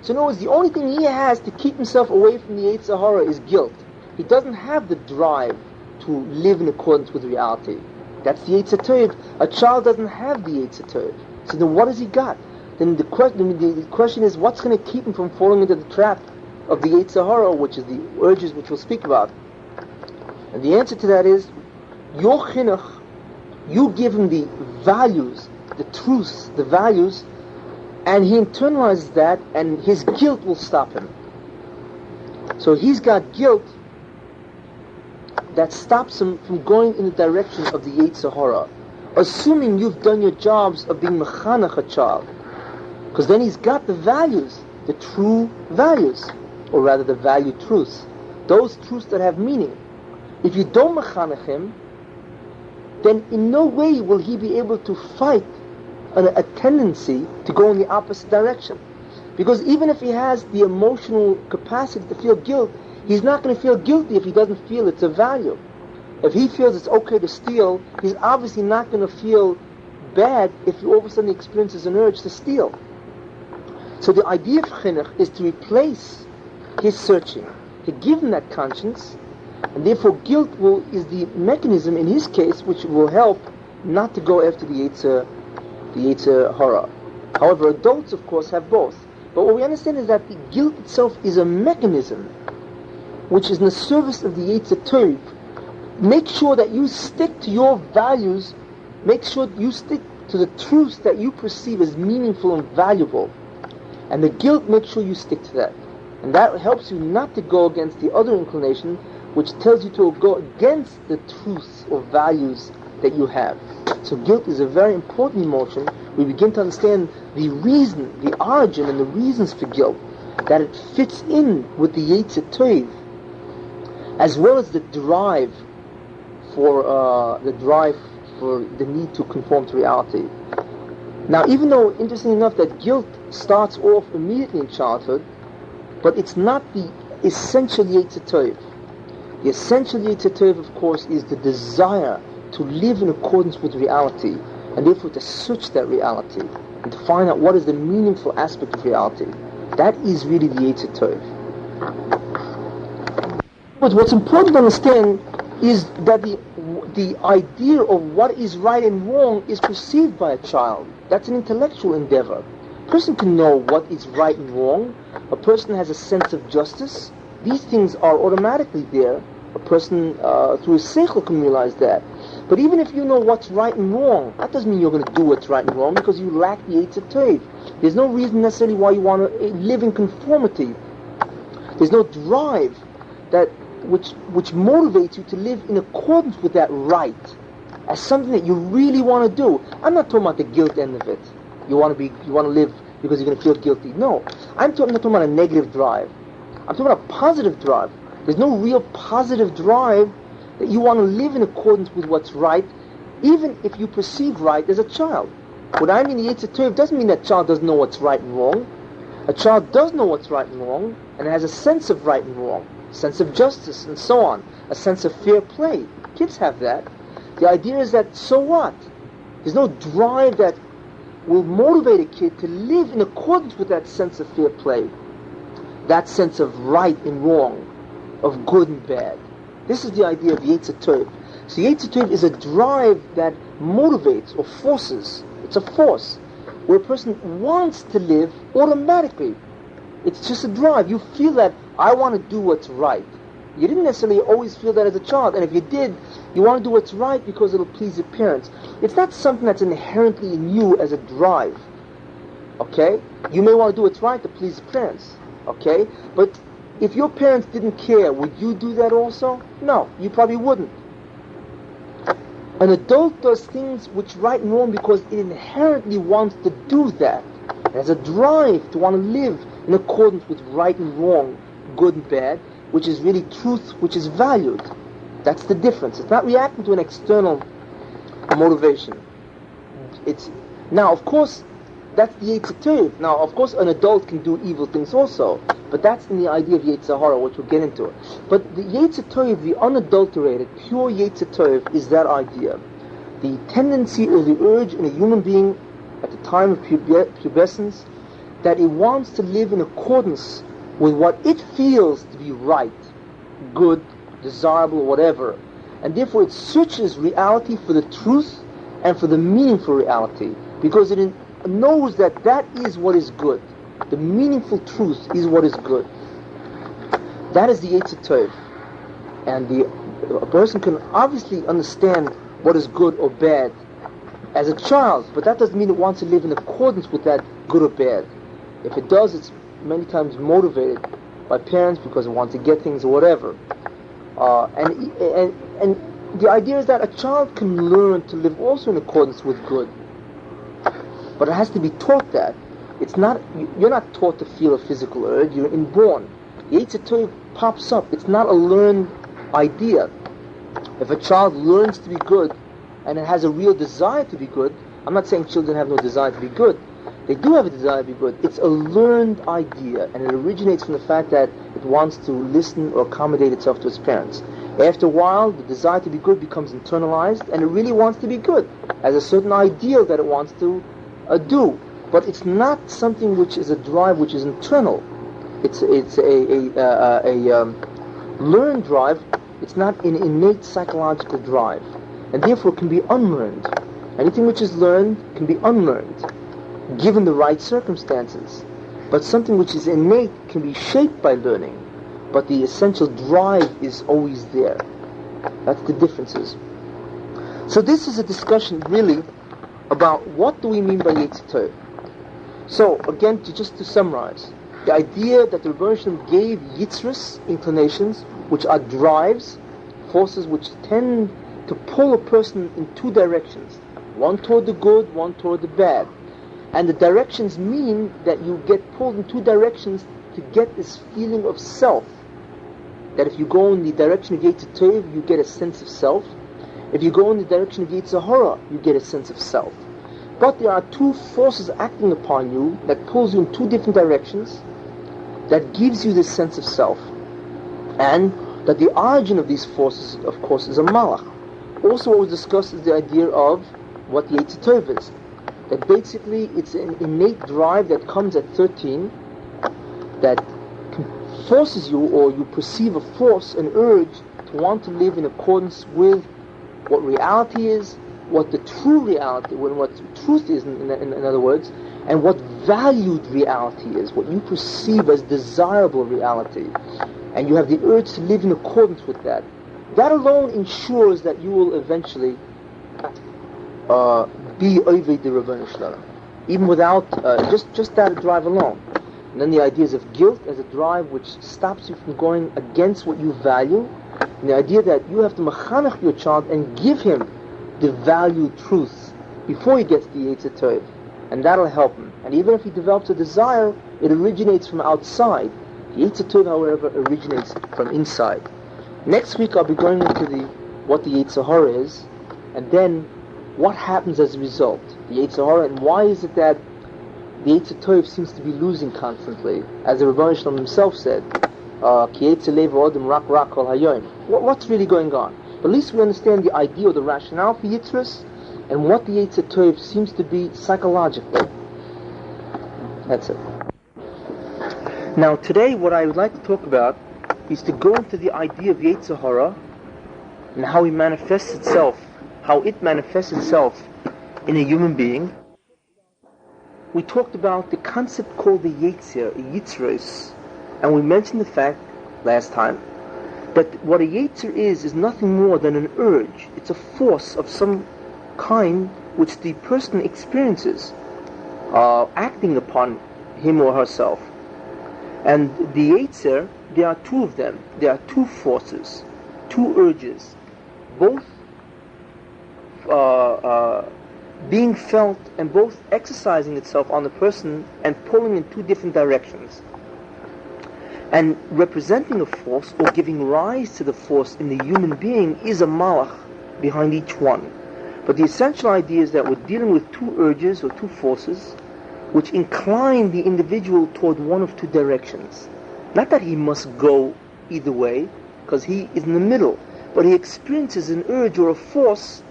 So in other words, the only thing he has to keep himself away from the Yitzser Hara is guilt. He doesn't have the drive to live in accordance with reality. That's the Yitzser Tov. A child doesn't have the Yitzser Tov. So then what has he got? Then the question is, what's going to keep him from falling into the trap of the Yitzser Hara, which is the urges which we'll speak about? And the answer to that is, your chinuch, you give him the values, the truths, the values, and he internalizes that, and his guilt will stop him. So he's got guilt that stops him from going in the direction of the Yitzser Hara, assuming you've done your jobs of being mechanech a child. Because then he's got the values, the true values, or rather the valued truths, those truths that have meaning. If you don't mechanech him, then in no way will he be able to fight a tendency to go in the opposite direction. Because even if he has the emotional capacity to feel guilt, he's not going to feel guilty if he doesn't feel it's a value. If he feels it's okay to steal, he's obviously not going to feel bad if he all of a sudden experiences an urge to steal. So the idea of chinuch is to replace his searching, to give him that conscience, and therefore guilt is the mechanism in his case which will help not to go after the Yitzser Hara. However, adults of course have both. But what we understand is that the guilt itself is a mechanism which is in the service of the Yitzser Tov. Make sure that you stick to your values, make sure you stick to the truths that you perceive as meaningful and valuable. And the guilt, make sure you stick to that. And that helps you not to go against the other inclination, which tells you to go against the truths or values that you have. So guilt is a very important emotion. We begin to understand the reason, the origin and the reasons for guilt, that it fits in with the Yitzser Tov, as well as the drive for the need to conform to reality. Now, even though, interestingly enough, that guilt starts off immediately in childhood, but it's not the essential Yitzser Tov. The essential Yitzser Tov, of course, is the desire to live in accordance with reality, and therefore to search that reality, and to find out what is the meaningful aspect of reality. That is really the Yitzser Tov. But what's important to understand is that the idea of what is right and wrong is perceived by a child. That's an intellectual endeavor. A person can know what is right and wrong. A person has a sense of justice. These things are automatically there. A person through his seichel can realize that. But even if you know what's right and wrong, that doesn't mean you're going to do what's right and wrong, because you lack the Yitzser Tov. There's no reason necessarily why you want to live in conformity. There's no drive that which motivates you to live in accordance with that right as something that you really want to do. I'm not talking about the guilt end of it. You want to live because you're going to feel guilty. No, I'm not talking about a negative drive. I'm talking about a positive drive. There's no real positive drive that you want to live in accordance with what's right, even if you perceive right as a child. What I mean, the Yitzser Tov doesn't mean that child doesn't know what's right and wrong. A child does know what's right and wrong, and has a sense of right and wrong, a sense of justice, and so on, a sense of fair play. Kids have that. The idea is that, so what? There's no drive that will motivate a kid to live in accordance with that sense of fair play, that sense of right and wrong, of good and bad. This is the idea of Yitzser Tov. So Yitzser Tov is a drive that motivates or forces. It's a force where a person wants to live automatically. It's just a drive. You feel that I want to do what's right. You didn't necessarily always feel that as a child, and if you did, you want to do what's right because it'll please your parents. It's not something that's inherently in you as a drive. Okay? You may want to do what's right to please your parents. Okay? But If your parents didn't care, would you do that also? No, you probably wouldn't. An adult does things which right and wrong because it inherently wants to do that. It has a drive to want to live in accordance with right and wrong, good and bad, which is really truth, which is valued. That's the difference. It's not reacting to an external motivation. It's now, of course, that's the Yitzser. Now, of course, an adult can do evil things also, but that's in the idea of Yitzser Hara, which we'll get into it. But the Yitzser, the unadulterated, pure Yitzser, is that idea. The tendency or the urge in a human being at the time of pubescence that it wants to live in accordance with what it feels to be right, good, desirable, whatever. And therefore it searches reality for the truth and for the meaningful reality, because it knows that that is what is good. The meaningful truth is what is good. That is the Yitzser. And a person can obviously understand what is good or bad as a child, but that doesn't mean it wants to live in accordance with that good or bad. If it does, it's many times motivated by parents because it wants to get things or whatever. And the idea is that a child can learn to live also in accordance with good, but it has to be taught that. It's not, you're not taught to feel a physical urge, you're inborn. The Yitzser pops up. It's not a learned idea. If a child learns to be good and it has a real desire to be good, I'm not saying children have no desire to be good. They do have a desire to be good. It's a learned idea, and it originates from the fact that it wants to listen or accommodate itself to its parents. After a while, the desire to be good becomes internalized, and it really wants to be good, as a certain ideal that it wants to do. But it's not something which is a drive which is internal. It's a learned drive. It's not an innate psychological drive, and therefore can be unlearned. Anything which is learned can be unlearned, given the right circumstances. But something which is innate can be shaped by learning, but the essential drive is always there. That's the differences. So this is a discussion really about what do we mean by Yitzser. So again, just to summarize, the idea that the Rebbe Shalom gave Yitzris inclinations, which are drives, forces which tend to pull a person in two directions, one toward the good, one toward the bad. And the directions mean that you get pulled in two directions to get this feeling of self. That if you go in the direction of Yitzser, you get a sense of self. If you go in the direction of Yitzser Hara, you get a sense of self. But there are two forces acting upon you that pulls you in two different directions, that gives you this sense of self. And that the origin of these forces, of course, is a malach. Also what was discussed is the idea of what the Yitzser is. That basically it's an innate drive that comes at 13 that forces you, or you perceive a force, an urge to want to live in accordance with what reality is, what the true reality, what truth is in other words, and what valued reality is, what you perceive as desirable reality. And you have the urge to live in accordance with that. That alone ensures that you will eventually be over the Rebbeinu Shalom, even without just that drive alone. And then the ideas of guilt as a drive which stops you from going against what you value, and the idea that you have to mechanech your child and give him the valued truth before he gets the Yitzser, and that'll help him. And even if he develops a desire, it originates from outside. The Yitzser, however, originates from inside. Next week I'll be going into what the Yitzser Hara is, and then what happens as a result, the Yitzser Hara, and why is it that the Yitzser seems to be losing constantly, as the Rebbe Shalom himself said, Ki Yitzser Lev Odom Rak Rak Kol Hayoim. What's really going on? But at least we understand the idea or the rationale for Yitzris, and what the Yitzser seems to be psychologically. That's it. Now today what I would like to talk about is to go into the idea of Yitzser Hara and how it manifests itself in a human being. We talked about the concept called the Yitzris, and we mentioned the fact last time that what a Yetzer is nothing more than an urge. It's a force of some kind which the person experiences acting upon him or herself. And the Yitzser, there are two of them. There are two forces, two urges, both being felt and both exercising itself on the person and pulling in two different directions. And representing a force or giving rise to the force in the human being is a malach behind each one. But the essential idea is that we're dealing with two urges or two forces which incline the individual toward one of two directions. Not that he must go either way, because he is in the middle, but he experiences an urge or a force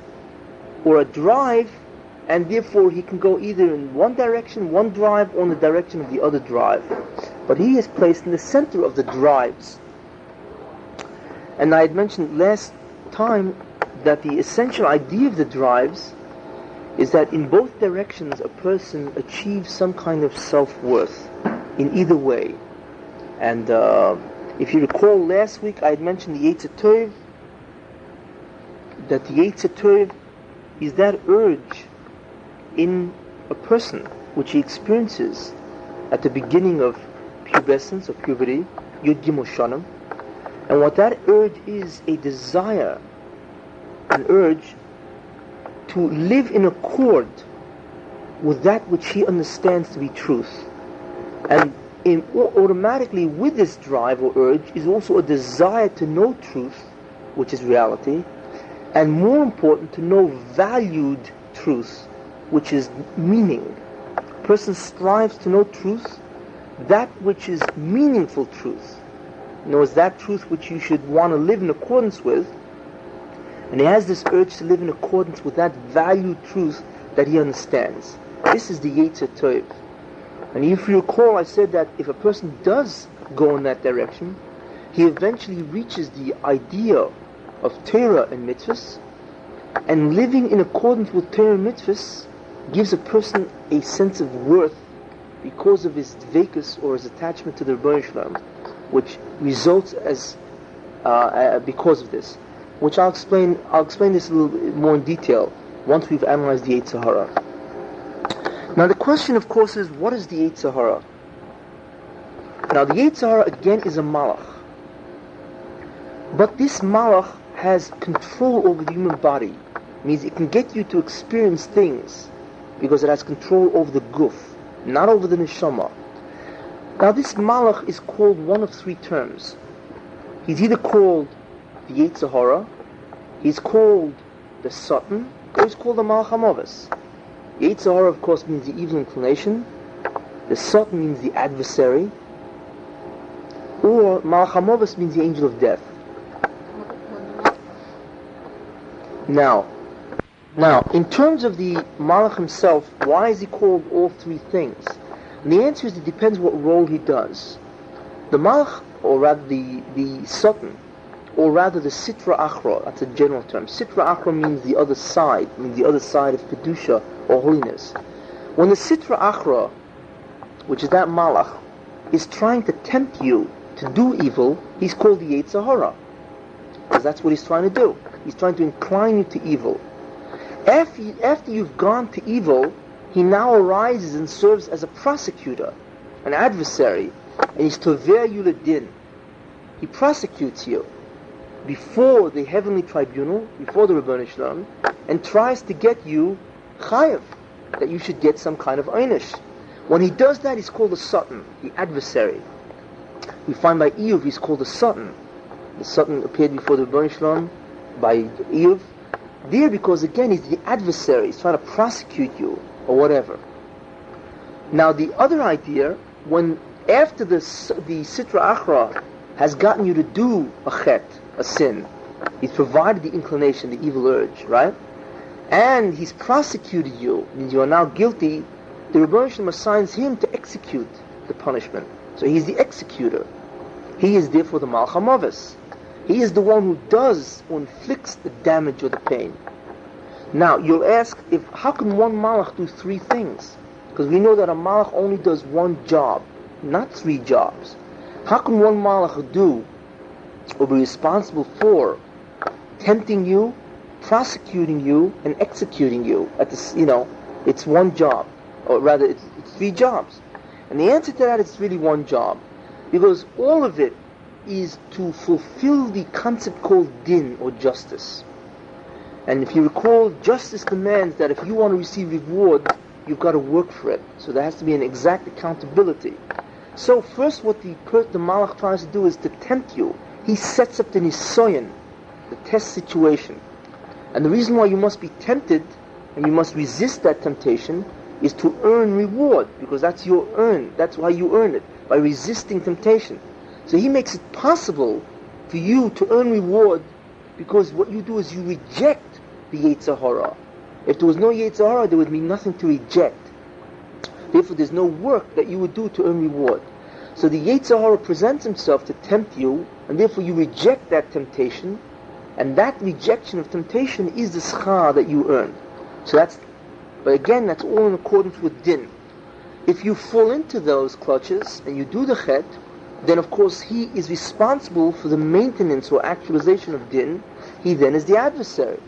or a drive, and therefore he can go either in one direction, one drive, or in the direction of the other drive. But he is placed in the center of the drives. And I had mentioned last time that the essential idea of the drives is that in both directions a person achieves some kind of self-worth in either way. And if you recall last week I had mentioned the Yitzser Tov, that the Yitzser Tov is that urge in a person which he experiences at the beginning of pubescence or puberty, Yud Gimel Shanim. And what that urge is, a desire, an urge to live in accord with that which he understands to be truth. And automatically with this drive or urge is also a desire to know truth, which is reality, and more important, to know valued truth, which is meaning. A person strives to know truth, that which is meaningful truth. Knows that truth which you should want to live in accordance with, and he has this urge to live in accordance with that valued truth that he understands. This is the Yitzser Tov. And if you recall, I said that if a person does go in that direction, he eventually reaches the idea of Torah and mitzvahs, and living in accordance with Torah and mitzvahs gives a person a sense of worth because of his dveikus or his attachment to the Rebbeinu Shalom, which results as because of this, which I'll explain this a little bit more in detail once we've analyzed the Yitzser Hara. Now the question, of course, is what is the Yitzser Hara? Now the Yitzser Hara again is a malach, but this malach has control over the human body. It means it can get you to experience things because it has control over the guf, not over the neshama. Now this malach is called one of three terms. He's either called the Yitzser Hara, he's called the Satan, or he's called the Malach HaMavis. Yitzser Hara, of course, means the evil inclination. The Satan means the adversary. Or Malach HaMavis means the angel of death. Now, in terms of the Malach himself, why is he called all three things? And the answer is it depends what role he does. The Malach, or rather the Satan, or rather the Sitra Achra, that's a general term. Sitra Achra means the other side, of Kedusha or holiness. When the Sitra Achra, which is that Malach, is trying to tempt you to do evil, he's called the Yitzser Hara, because that's what he's trying to do. He's trying to incline you to evil. After you've gone to evil, he now arises and serves as a prosecutor, an adversary, and he's Tover you Ledin. He prosecutes you before the heavenly tribunal, before the Rebbeinu Shalom, and tries to get you chayav, that you should get some kind of einish. When he does that, he's called the Satan, the adversary. We find by Iyuv he's called the Satan. The Satan appeared before the Rebbeinu Shalom by Iyuv. There, because again, he's the adversary. He's trying to prosecute you or whatever. Now, the other idea, when after the Sitra Achra has gotten you to do a chet, a sin, he's provided the inclination, the evil urge, right? And he's prosecuted you, means you are now guilty. The Rebbeinu Shalom assigns him to execute the punishment. So he's the executor. He is therefore the Malach HaMavis. He is the one who does or inflicts the damage or the pain. Now, you'll ask, how can one Malach do three things? Because we know that a Malach only does one job, not three jobs. How can one Malach do or be responsible for tempting you, prosecuting you, and executing you? It's one job, or rather, it's three jobs. And the answer to that is really one job. Because all of it is to fulfill the concept called din, or justice. And if you recall, justice demands that if you want to receive reward, you've got to work for it. So there has to be an exact accountability. So first what the Malach tries to do is to tempt you. He sets up the nisoyan, the test situation. And the reason why you must be tempted, and you must resist that temptation, is to earn reward, because that's your earn. That's why you earn it, by resisting temptation. So he makes it possible for you to earn reward, because what you do is you reject the Yitzser hara. If there was no Yitzser hara, there would be nothing to reject. Therefore, there's no work that you would do to earn reward. So the Yitzser hara presents himself to tempt you, and therefore you reject that temptation, and that rejection of temptation is the schar that you earn. So but again, that's all in accordance with din. If you fall into those clutches and you do the chet, then of course he is responsible for the maintenance or actualization of din. He then is the adversary.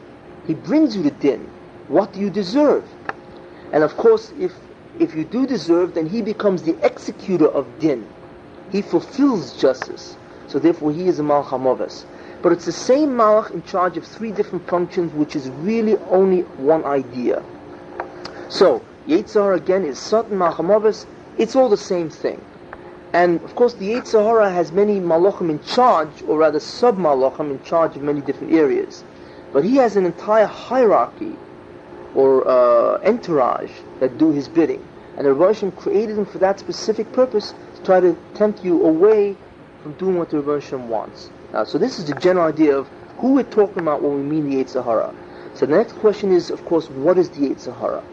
He brings you to din. What do you deserve? And of course, if you do deserve, then he becomes the executor of din. He fulfills justice. So therefore he is a Malach HaMoves. But it's the same Malach in charge of three different functions, which is really only one idea. So, Yitzser again is certain Malach HaMoves. It's all the same thing. And of course the Yitzser hara has many Malachim in charge, or rather sub-Malachim in charge of many different areas. But he has an entire hierarchy, or entourage, that do his bidding. And the Rebbe Hashem created him for that specific purpose, to try to tempt you away from doing what the Rebbe Hashem wants. So this is the general idea of who we're talking about when we mean the Yitzser hara. So the next question is, of course, what is the Yitzser hara?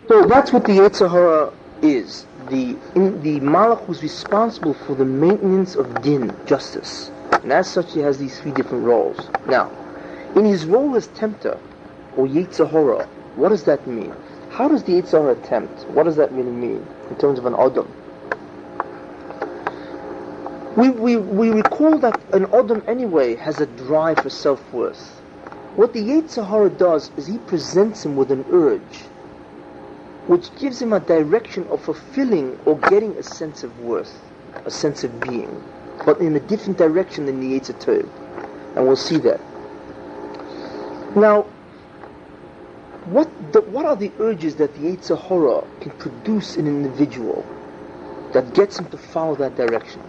So that's what the Yitzser hara is. The Malach who's responsible for the maintenance of din, justice. And as such, he has these three different roles. Now, in his role as tempter, or Yitzser hara, what does that mean? How does the Yitzser hara tempt? What does that really mean in terms of an Adam? We recall that an Adam anyway has a drive for self-worth. What the Yitzser hara does is he presents him with an urge, which gives him a direction of fulfilling or getting a sense of worth, a sense of being, but in a different direction than the Yitzser Tov. And we'll see that. Now, what are the urges that the Yitzser hara can produce in an individual that gets him to follow that direction?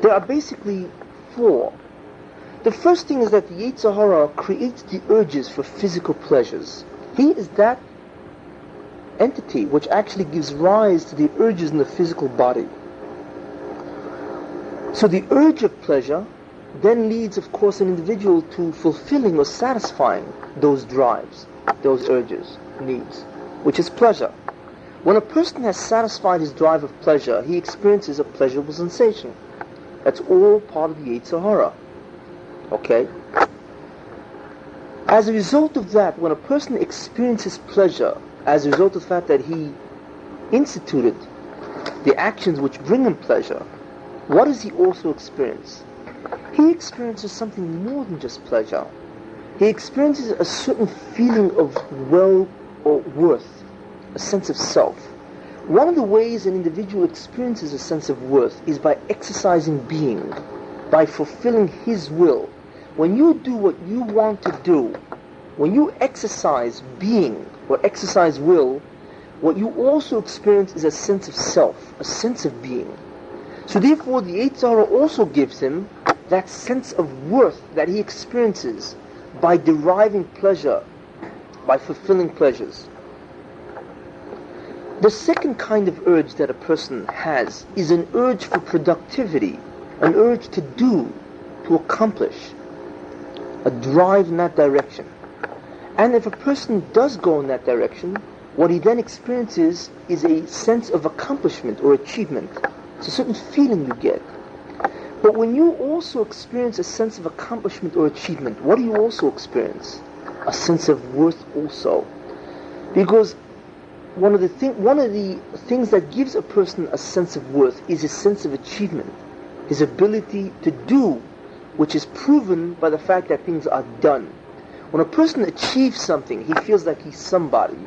There are basically four. The first thing is that the Yitzser hara creates the urges for physical pleasures. He is that entity which actually gives rise to the urges in the physical body. So the urge of pleasure then leads, of course, an individual to fulfilling or satisfying those drives, those urges, needs, which is pleasure. When a person has satisfied his drive of pleasure, he experiences a pleasurable sensation. That's all part of the Yitzser hara. Okay? As a result of that, when a person experiences pleasure, as a result of the fact that he instituted the actions which bring him pleasure, what does he also experience? He experiences something more than just pleasure. He experiences a certain feeling of worth, a sense of self. One of the ways an individual experiences a sense of worth is by exercising being, by fulfilling his will. When you do what you want to do, when you exercise being or exercise will, what you also experience is a sense of self, a sense of being. So therefore the Yitzser hara also gives him that sense of worth that he experiences by deriving pleasure, by fulfilling pleasures. The second kind of urge that a person has is an urge for productivity, an urge to do, to accomplish, a drive in that direction. And if a person does go in that direction, what he then experiences is a sense of accomplishment or achievement. It's a certain feeling you get. But when you also experience a sense of accomplishment or achievement, what do you also experience? A sense of worth also. Because one of the things that gives a person a sense of worth is a sense of achievement, his ability to do, which is proven by the fact that things are done. When a person achieves something, he feels like he's somebody.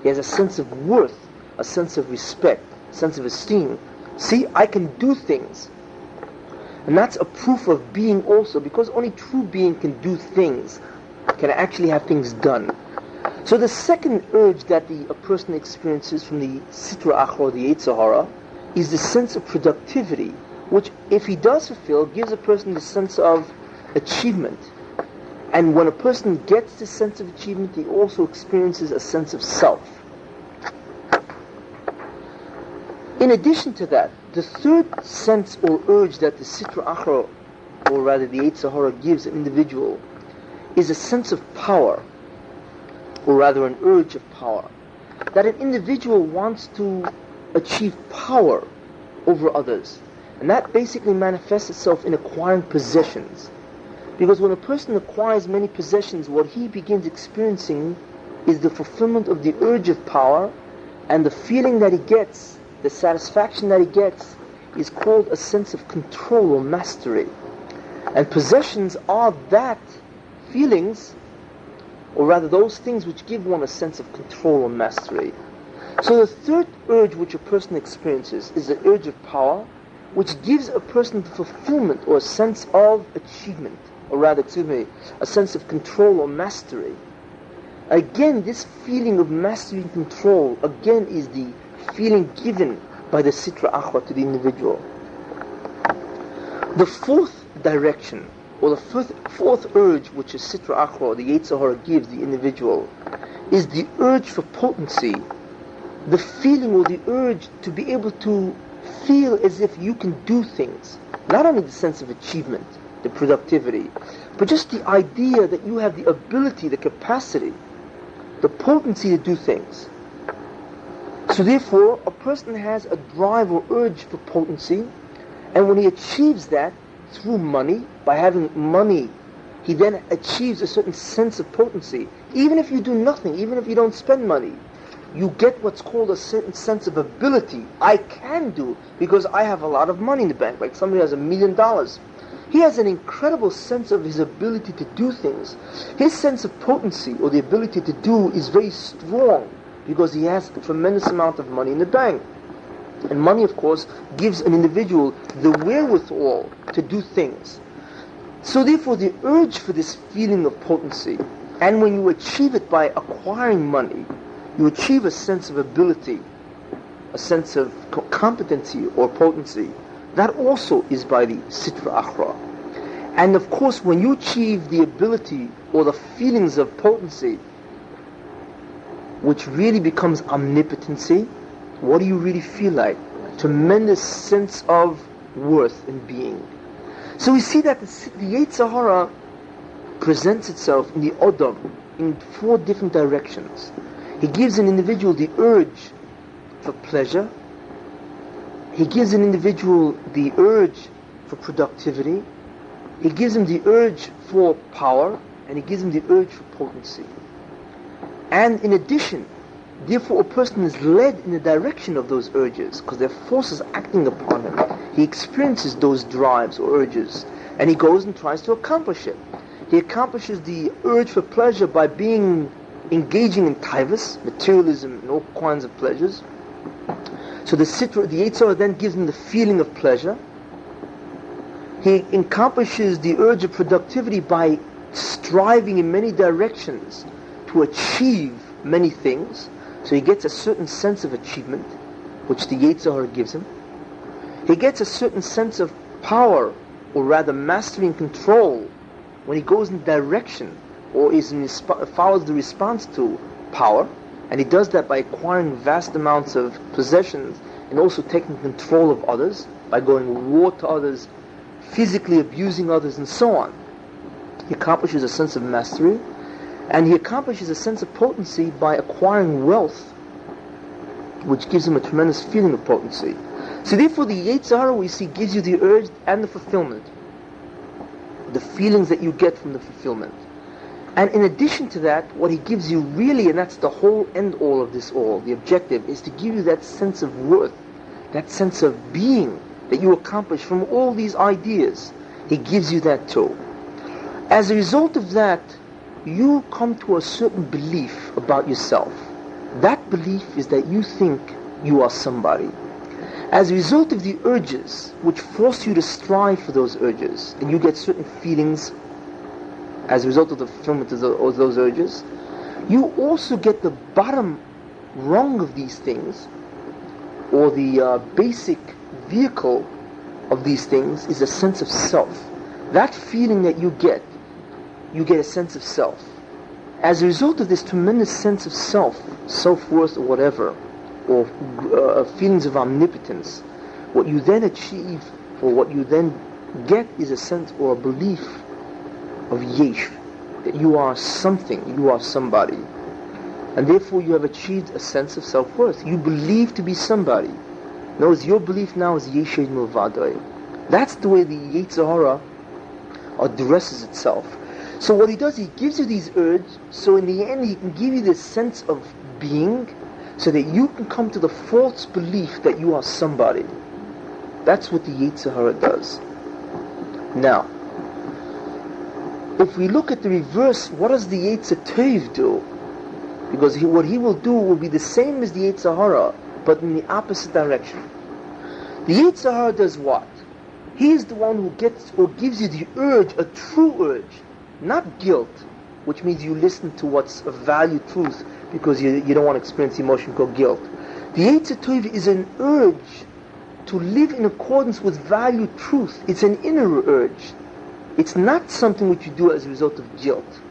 He has a sense of worth, a sense of respect, a sense of esteem. See, I can do things. And that's a proof of being also, because only true being can do things, can actually have things done. So the second urge that a person experiences from the Sitra Achra, the Yitzser Hara, is the sense of productivity, which, if he does fulfill, gives a person the sense of achievement. And when a person gets this sense of achievement, he also experiences a sense of self. In addition to that, the third sense or urge that the Sitra Achra, or rather the Yitzser Hara, gives an individual is a sense of power, or rather an urge of power. That an individual wants to achieve power over others. And that basically manifests itself in acquiring possessions. Because when a person acquires many possessions, what he begins experiencing is the fulfillment of the urge of power, and the feeling that he gets, the satisfaction that he gets, is called a sense of control or mastery. And possessions are that feelings, or rather those things which give one a sense of control or mastery. So the third urge which a person experiences is the urge of power, which gives a person the fulfillment or a sense of achievement, or rather, a sense of control or mastery. Again, this feeling of mastery and control, again, is the feeling given by the Sitra Achra to the individual. The fourth direction, or the fourth urge which the Sitra Achra, the Yitzser Hara, gives the individual, is the urge for potency, the feeling or the urge to be able to feel as if you can do things. Not only the sense of achievement, the productivity, but just the idea that you have the ability, the capacity, the potency to do things. So therefore, a person has a drive or urge for potency, and when he achieves that through money, by having money, he then achieves a certain sense of potency. Even if you do nothing, even if you don't spend money, you get what's called a certain sense of ability. I can do, because I have a lot of money in the bank. Like somebody has $1 million. He has an incredible sense of his ability to do things. His sense of potency, or the ability to do, is very strong, because he has a tremendous amount of money in the bank. And money, of course, gives an individual the wherewithal to do things. So therefore, the urge for this feeling of potency, and when you achieve it by acquiring money, you achieve a sense of ability, a sense of competency or potency. That also is by the Sitra Achra. And of course, when you achieve the ability or the feelings of potency, which really becomes omnipotency, what do you really feel like? A tremendous sense of worth and being. So we see that the Yitzser Hara presents itself in the Odom in 4 different directions. He gives an individual the urge for pleasure. He gives an individual the urge for productivity. He gives him the urge for power, and he gives him the urge for potency. And in addition, therefore a person is led in the direction of those urges, because there are forces acting upon him. He experiences those drives or urges, and he goes and tries to accomplish it. He accomplishes the urge for pleasure by engaging in taivas, materialism, and all kinds of pleasures. So the Yitzser then gives him the feeling of pleasure. He accomplishes the urge of productivity by striving in many directions to achieve many things. So he gets a certain sense of achievement, which the Yitzser gives him. He gets a certain sense of power, or rather mastery and control, when he goes in direction, or follows the response to power. And he does that by acquiring vast amounts of possessions, and also taking control of others, by going war to others, physically abusing others, and so on. He accomplishes a sense of mastery, and he accomplishes a sense of potency by acquiring wealth, which gives him a tremendous feeling of potency. So therefore the Yitzser Hara, we see, gives you the urge and the fulfillment, the feelings that you get from the fulfillment. And in addition to that, what he gives you really, and that's the whole end all of this all, the objective, is to give you that sense of worth, that sense of being that you accomplish from all these ideas. He gives you that too. As a result of that, you come to a certain belief about yourself. That belief is that you think you are somebody. As a result of the urges, which force you to strive for those urges, and you get certain feelings as a result of the fulfillment of those urges, you also get the bottom rung of these things, or the basic vehicle of these things is a sense of self. That feeling that you get a sense of self. As a result of this tremendous sense of self, self-worth or whatever, or feelings of omnipotence, what you then achieve, or what you then get, is a sense or a belief of yesh, that you are something, you are somebody. And therefore you have achieved a sense of self-worth. You believe to be somebody. In other words, your belief now is yeshed milvadoi. That's the way the Yitzser Hara addresses itself. So what he does, he gives you these urges, so in the end he can give you this sense of being, so that you can come to the false belief that you are somebody. That's what the Yitzser Hara does. Now, if we look at the reverse, what does the Yitzser Tov do? Because what he will do will be the same as the Yitzser Hara, but in the opposite direction. The Yitzser Hara does what? He is the one who gets or gives you the urge, a true urge, not guilt, which means you listen to what's a valued truth because you don't want to experience the emotion called guilt. The Yitzser Tov is an urge to live in accordance with valued truth. It's an inner urge. It's not something which you do as a result of guilt.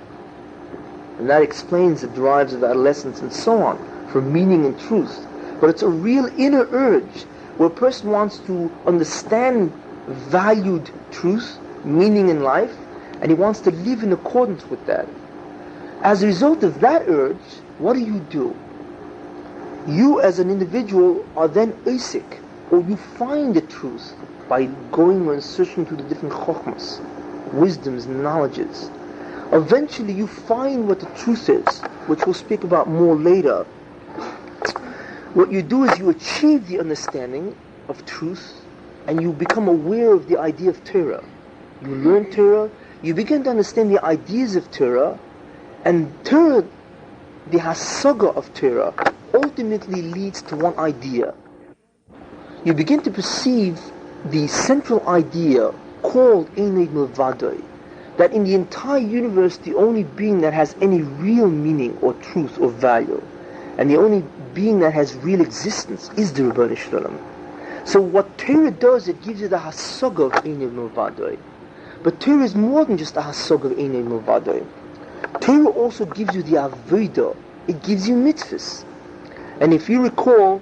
And that explains the drives of adolescence and so on, for meaning and truth. But it's a real inner urge, where a person wants to understand valued truth, meaning in life, and he wants to live in accordance with that. As a result of that urge, what do? You as an individual are then Isik, or you find the truth by going and searching through the different chokhmas, wisdoms, knowledges. Eventually you find what the truth is, which we'll speak about more later. What you do is you achieve the understanding of truth, and you become aware of the idea of Torah. You learn Torah, you begin to understand the ideas of Torah, and Torah, the hasaga of Torah, ultimately leads to one idea. You begin to perceive the central idea called Eined Milvadoi, that in the entire universe the only being that has any real meaning or truth or value, and the only being that has real existence, is the Ribono Shel Olam. So what Torah does, it gives you the hasaga of Eined Milvadoi. But Torah is more than just a hasaga of Eined Milvadoi. Torah also gives you the avodah. It gives you mitzvahs. And if you recall,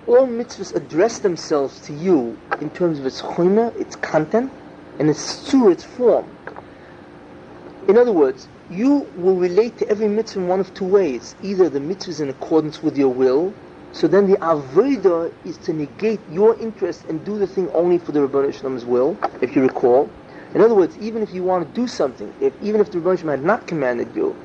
all mitzvahs address themselves to you in terms of its choyma, its content, and its surah, its form. In other words, you will relate to every mitzvah in one of two ways. Either the mitzvah is in accordance with your will, so then the avodah is to negate your interest and do the thing only for the Ribono Shel Olam's will, if you recall. In other words, even if you want to do something, even if the Ribono Shel Olam had not commanded you,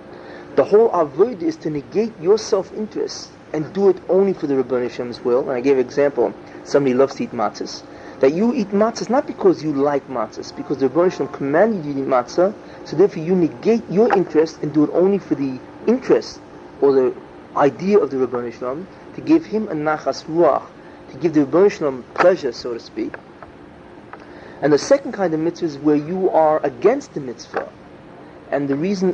the whole avodah is to negate your self-interest and do it only for the Ribono Shel Olam's will. And I gave an example. Somebody loves to eat matzahs. That you eat matzahs not because you like matzahs, because the Ribono Shel Olam commanded you to eat matzah, so therefore you negate your interest and do it only for the interest or the idea of the Ribono Shel Olam, to give him a nachas ruach, to give the Ribono Shel Olam pleasure, so to speak. And the second kind of mitzvah is where you are against the mitzvah. And the reason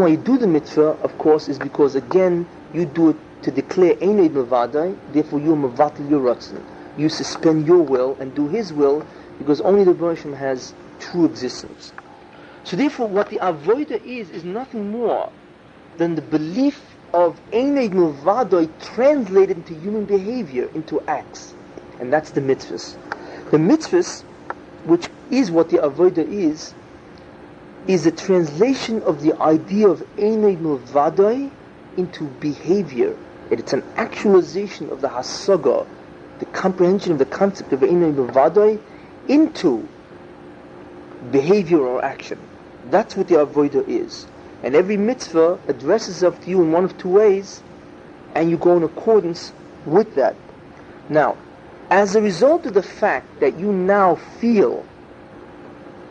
why you do the mitzvah, of course, is because again you do it to declare Eined Milvadoi, therefore you mevatel your ratzon. You suspend your will and do his will, because only the Ribono Shel Olam has true existence. So therefore what the avodah is nothing more than the belief of Eined Milvadoi translated into human behavior, into acts. And that's the mitzvahs. The mitzvahs, which is what the avodah is a translation of the idea of Eined Milvadoi into behavior. It's an actualization of the hasaga, the comprehension of the concept of Eined Milvadoi into behavior or action. That's what the avodah is. And every mitzvah addresses itself to you in one of two ways, and you go in accordance with that. Now, as a result of the fact that you now feel,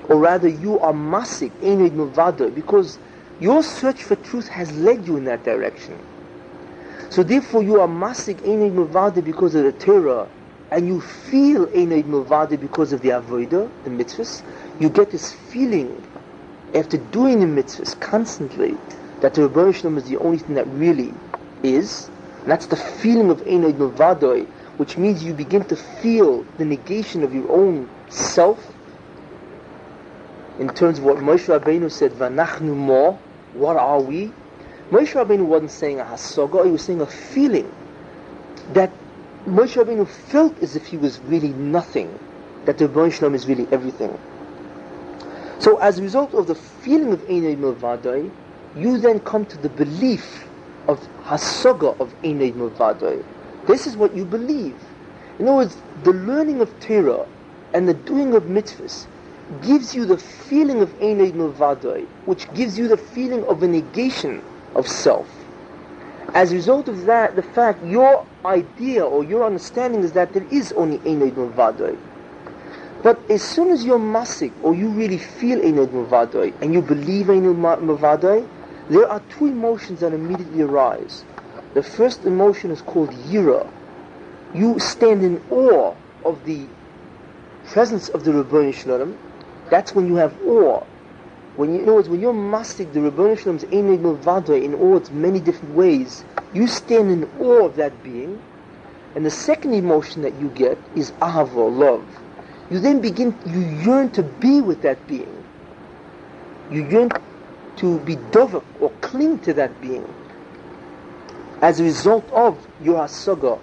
or rather you are masik Eined Milvadoi, because your search for truth has led you in that direction. So therefore you are masik einay milvada because of the Torah, and you feel einay milvada because of the avodah, the mitzvahs. You get this feeling after doing the mitzvahs constantly that the Rebbeinu Shalom is the only thing that really is. And that's the feeling of einay milvada, which means you begin to feel the negation of your own self. In terms of what Moshe Rabbeinu said, "Vanachnu mo," what are we? Moshe Rabbeinu wasn't saying a hasaga, he was saying a feeling that Moshe Rabbeinu felt as if he was really nothing, that the Rebbeinu Shalom is really everything. So as a result of the feeling of Einay Milvadai, you then come to the belief of hasaga of Einay Milvadai. This is what you believe. In other words, the learning of Torah and the doing of mitzvahs gives you the feeling of Einay Milvadai, which gives you the feeling of a negation of self. As a result of that, the fact, your idea or your understanding is that there is only Einay Milvadai. But as soon as you're masik, or you really feel Einay Milvadai, and you believe Einay Milvadai, there are two emotions that immediately arise. The first emotion is called yira. You stand in awe of the presence of the Rebbeinu Shalom. That's when you have awe. When you, in other words, when you're mastic the Rebbeinu Shalom's Einay Milvadai in all its many different ways, you stand in awe of that being. And the second emotion that you get is ahava, love. You then you yearn to be with that being. You yearn to be dovak, or cling to that being, as a result of your hasaga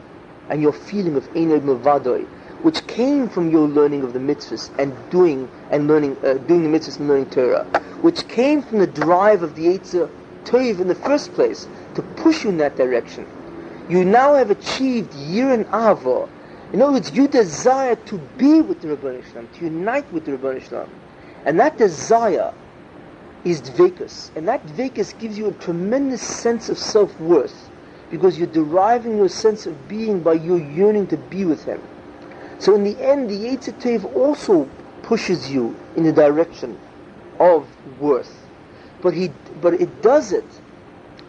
and your feeling of Einay Milvadai, which came from your learning of the mitzvahs and doing the mitzvahs and learning Torah, which came from the drive of the Yitzser Tov in the first place to push you in that direction. You now have achieved Yir and Ava. In other words, you desire to be with the Rebbeinu Shalom, to unite with the Rebbeinu Shalom, and that desire is dvekus, and that dvekus gives you a tremendous sense of self-worth, because you're deriving your sense of being by your yearning to be with Him. So in the end, the Yitzser Tov also pushes you in the direction of worth. But it does it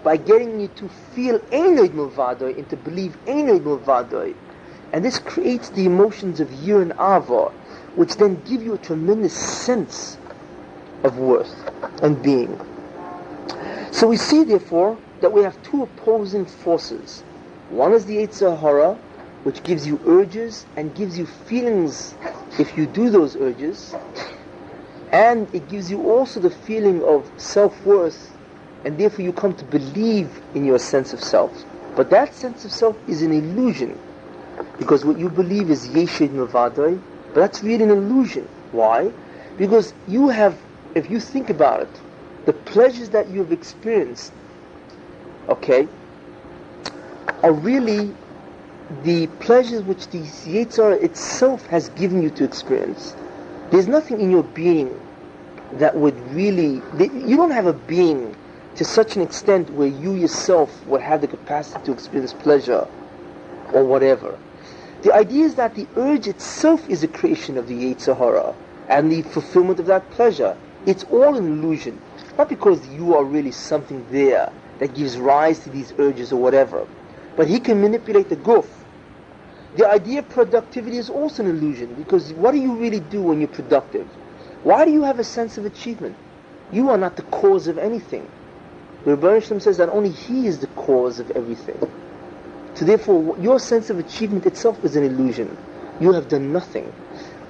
by getting you to feel Einay Milvadai and to believe Einay Milvadai. And this creates the emotions of Yir and Ava, which then give you a tremendous sense of worth and being. So we see, therefore, that we have two opposing forces. One is the Yitzser Hara, which gives you urges and gives you feelings if you do those urges, and it gives you also the feeling of self-worth, and therefore you come to believe in your sense of self. But that sense of self is an illusion, because what you believe is Yeshid Mavadai, but that's really an illusion. Why? Because you have, if you think about it, the pleasures that you have experienced, okay, are really the pleasures which the Yitzhar itself has given you to experience. There's nothing in your being that would really, you don't have a being to such an extent where you yourself would have the capacity to experience pleasure or whatever. The idea is that the urge itself is a creation of the Yitzhar Hara and the fulfillment of that pleasure. It's all an illusion, not because you are really something there that gives rise to these urges or whatever, but he can manipulate the guf. The idea of productivity is also an illusion, because what do you really do when you're productive? Why do you have a sense of achievement? You are not the cause of anything. The Rebbeinu Shalom says that only He is the cause of everything. So therefore, your sense of achievement itself is an illusion. You have done nothing.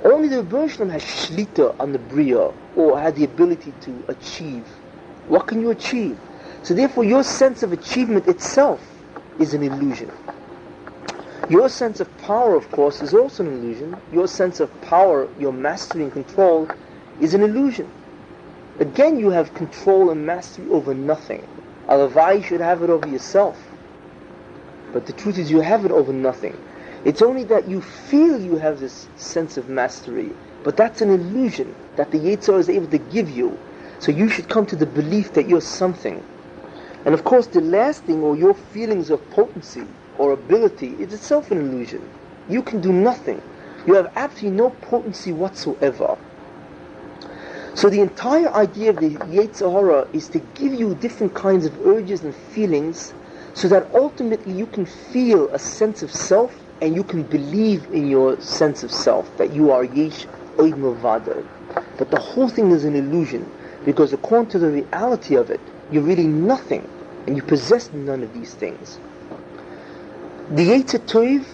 Only the Rebbeinu Shalom has shlita on the bria, or had the ability to achieve. What can you achieve? So therefore, your sense of achievement itself is an illusion. Your sense of power, of course, is also an illusion. Your sense of power, your mastery and control, is an illusion. Again, you have control and mastery over nothing. Alavai, you should have it over yourself. But the truth is, you have it over nothing. It's only that you feel you have this sense of mastery, but that's an illusion that the Yitzhar is able to give you. So you should come to the belief that you're something. And of course, the last thing, or your feelings of potency or ability, is itself an illusion. You can do nothing. You have absolutely no potency whatsoever. So the entire idea of the Yitzhar Hara is to give you different kinds of urges and feelings so that ultimately you can feel a sense of self and you can believe in your sense of self, that you are Yesh Oid Milvado. But the whole thing is an illusion, because according to the reality of it, you're really nothing, and you possess none of these things. The Yitzser Tov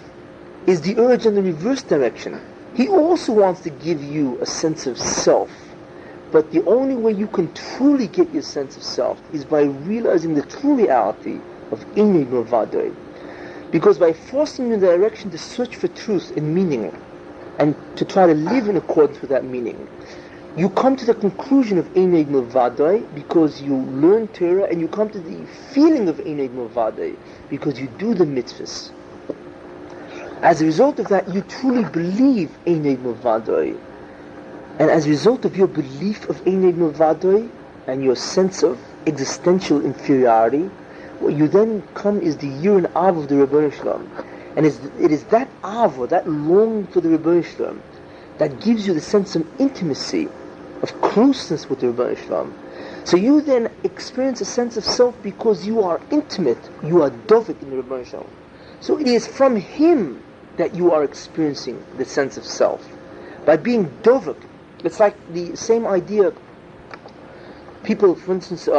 is the urge in the reverse direction. He also wants to give you a sense of self, but the only way you can truly get your sense of self is by realizing the true reality of Inui Milvado. Because by forcing you in the direction to search for truth and meaning, and to try to live in accordance with that meaning, you come to the conclusion of Eineg Milvadai because you learn Torah, and you come to the feeling of Eineg Milvadai because you do the mitzvahs. As a result of that, you truly believe Eineg Milvadai. And as a result of your belief of Eineg Milvadai and your sense of existential inferiority, what you then come is the year and av of the Rebbeinu Shalom. And it is that av, or that longing for the Rebbeinu Shalom, that gives you the sense of intimacy, of closeness with the Rebbeinu Shalom. So you then experience a sense of self because you are intimate, you are dovik in the Rebbeinu Shalom. So it is from him that you are experiencing the sense of self. By being dovik, it's like the same idea. People, for instance,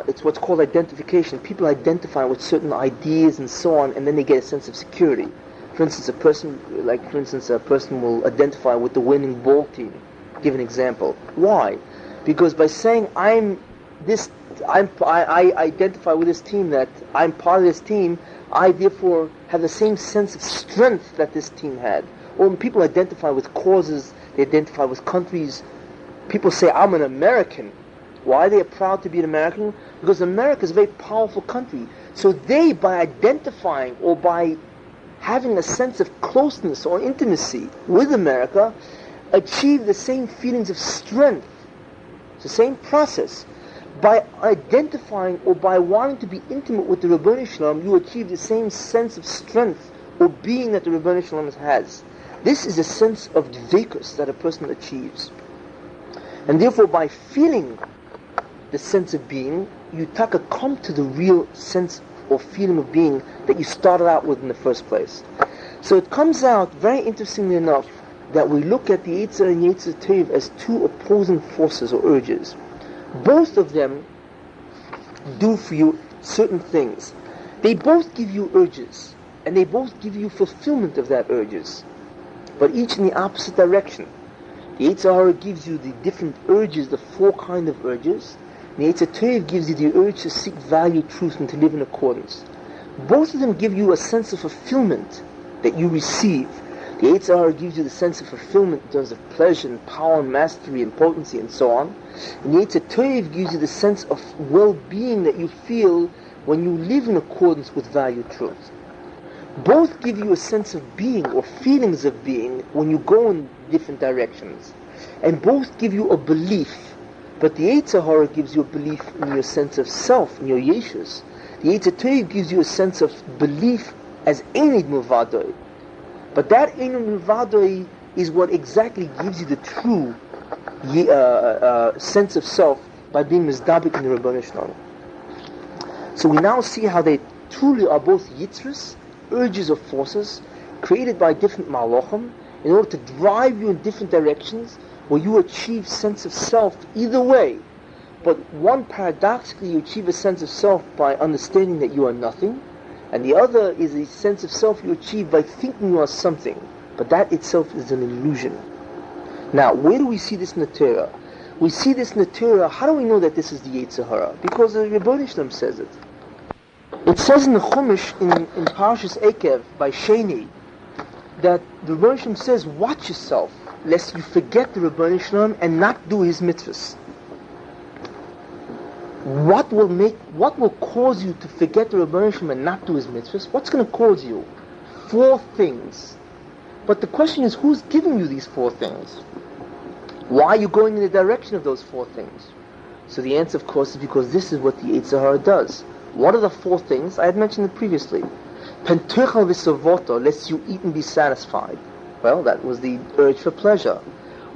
it's what's called identification. People identify with certain ideas and so on, and then they get a sense of security. For instance, a person will identify with the winning ball team. Give an example. Why? Because by saying I identify with this team, that I'm part of this team, I therefore have the same sense of strength that this team had. Or when people identify with causes, they identify with countries. People say, I'm an American. Why are they proud to be an American? Because America is a very powerful country. So they, by identifying or by having a sense of closeness or intimacy with America, achieve the same feelings of strength. It's the same process. By identifying or by wanting to be intimate with the Rebbeinu Shalom, you achieve the same sense of strength or being that the Rebbeinu Shalom has. This is a sense of dveikus that a person achieves. And therefore, by feeling the sense of being, you come to the real sense or feeling of being that you started out with in the first place. So it comes out, very interestingly enough, that we look at the Yitzser and Yitzser Tov as two opposing forces or urges. Both of them do for you certain things. They both give you urges, and they both give you fulfillment of that urges, but each in the opposite direction. The Yitzser gives you the different urges, the four kind of urges. The Yitzser Tov gives you the urge to seek value, truth, and to live in accordance. Both of them give you a sense of fulfillment that you receive. The Yitzser gives you the sense of fulfillment in terms of pleasure and power and mastery and potency and so on. And the Yitzser Tov gives you the sense of well-being that you feel when you live in accordance with value, truth. Both give you a sense of being or feelings of being when you go in different directions. And both give you a belief. But the Yitzser gives you a belief in your sense of self, in your Yeshus. The Yitzser Tov gives you a sense of belief as Einid Milvadoi. But that Einid Milvadoi is what exactly gives you the true sense of self by being Mizdabik in the Rebbeinu Shalom. So we now see how they truly are both Yitzris, urges or forces, created by different Malachim, in order to drive you in different directions, where you achieve sense of self either way. But one, paradoxically, you achieve a sense of self by understanding that you are nothing, and the other is a sense of self you achieve by thinking you are something. But that itself is an illusion. Now, where do we see this in the Torah? We see this in the Torah. How do we know that this is the Yitzser Hara? Because the Rebbeinu Shalom says it. It says in the Chumash, in Parashas Ekev, by Sheni, that the Rebbeinu Shalom says, watch yourself, lest you forget the Rebbeinu Shalom and not do his mitzvahs. What will cause you to forget the Rebbeinu Shalom and not do his mitzvahs? What's going to cause you? 4 things. But the question is, who's giving you these 4 things? Why are you going in the direction of those 4 things? So the answer, of course, is because this is what the Yitzser Hara does. What are the 4 things? I had mentioned it previously. Pentuchal v'savoto, lest you eat and be satisfied. Well, that was the urge for pleasure.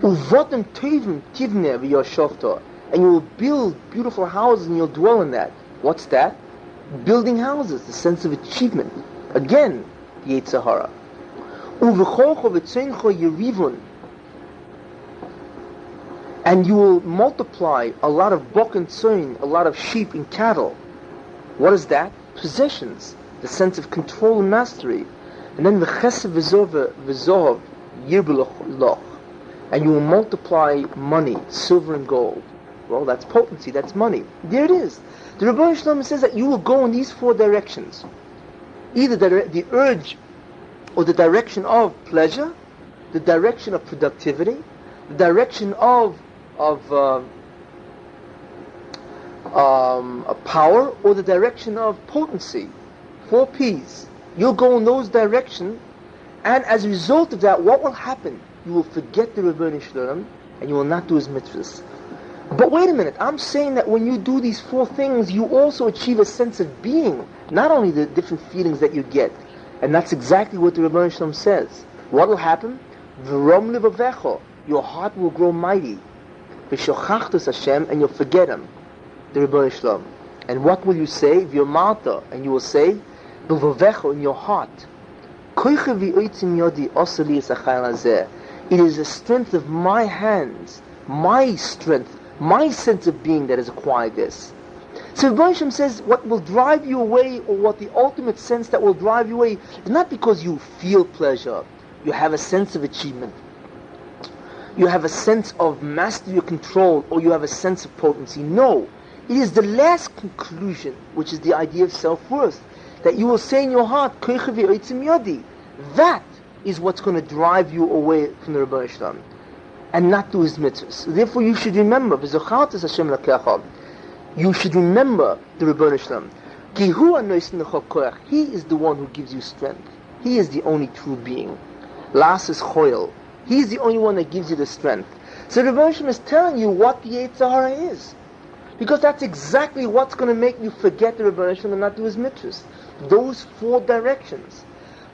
Uvotem tovim tivne v'yoshovto, and you will build beautiful houses and you'll dwell in that. What's that? Building houses, the sense of achievement. Again, the Yitzser Hara. Uvechocho v'tzoincho yerivun. And you will multiply a lot of bok and tzoin, a lot of sheep and cattle. What is that? Possessions, the sense of control and mastery. And then v'chesed v'zohav yirbeloch. And you will multiply money, silver and gold. Well, that's potency, that's money. There it is. The Rebbeinu Shalom says that you will go in these four directions. Either the urge or the direction of pleasure, the direction of productivity, the direction of power, or the direction of potency. 4 P's. You'll go in those directions, and as a result of that, what will happen? You will forget the Rebbeinu Shalom, and you will not do his mitzvahs. But wait a minute, I'm saying that when you do these 4 things, you also achieve a sense of being, not only the different feelings that you get. And that's exactly what the Rebbeinu Shalom says. What will happen? V'rom levavecho, your heart will grow mighty. V'shochachtos Hashem, and you'll forget him, the Rebbeinu Shalom. And what will you say? V'yomarta, and you will say, B'vavecho, in your heart. Koiche v'oitzim yodi osali esachayil hazeh. It is the strength of my hands, my strength, my sense of being that has acquired this. So Rebbeinu Shalom says what will drive you away, or what the ultimate sense that will drive you away, is not because you feel pleasure, you have a sense of achievement, you have a sense of mastery or control, or you have a sense of potency. No, it is the last conclusion, which is the idea of self-worth, that you will say in your heart, Koiche v'oitzim yodi. That is what's going to drive you away from the Rebbeinu Shalom, and not do his mitzvahs. Therefore you should remember, v'zochartes Hashem lakecha, you should remember the Rebbeinu Shalom. Ki hu hanoisen lecha koach. He is the one who gives you strength. He is the only true being. Las is choil. He is the only one that gives you the strength. So the Rebbeinu Shalom is telling you what the Yitzser Hara is, because that's exactly what's going to make you forget the Rebbeinu Shalom and not do his mitzvahs. Those 4 directions.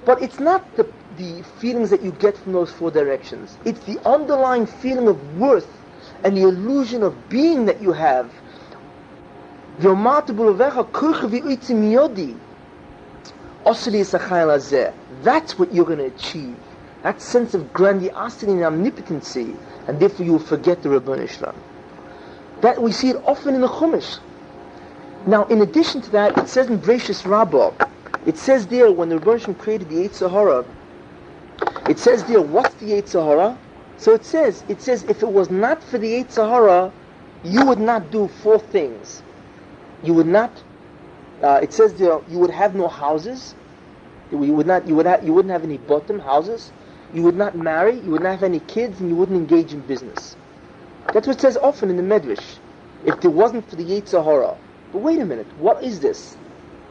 But it's not the feelings that you get from those 4 directions. It's the underlying feeling of worth and the illusion of being that you have. That's what you're going to achieve. That sense of grandiosity and omnipotency, and therefore you will forget the Rebbeinu Shalom. That we see it often in the Chumash. Now, in addition to that, it says in Breshis Rabbah, it says there, when the Rebbeinu Shalom created the Yitzser Hara, it says there, what's the Yitzser Hara? So it says, if it was not for the Yitzser Hara, you would not do 4 things. You would not, it says there, you would have no houses, you wouldn't have any bottom houses, you would not marry, you would not have any kids, and you wouldn't engage in business. That's what it says often in the Medrash, if it wasn't for the Yitzser Hara. But wait a minute, what is this?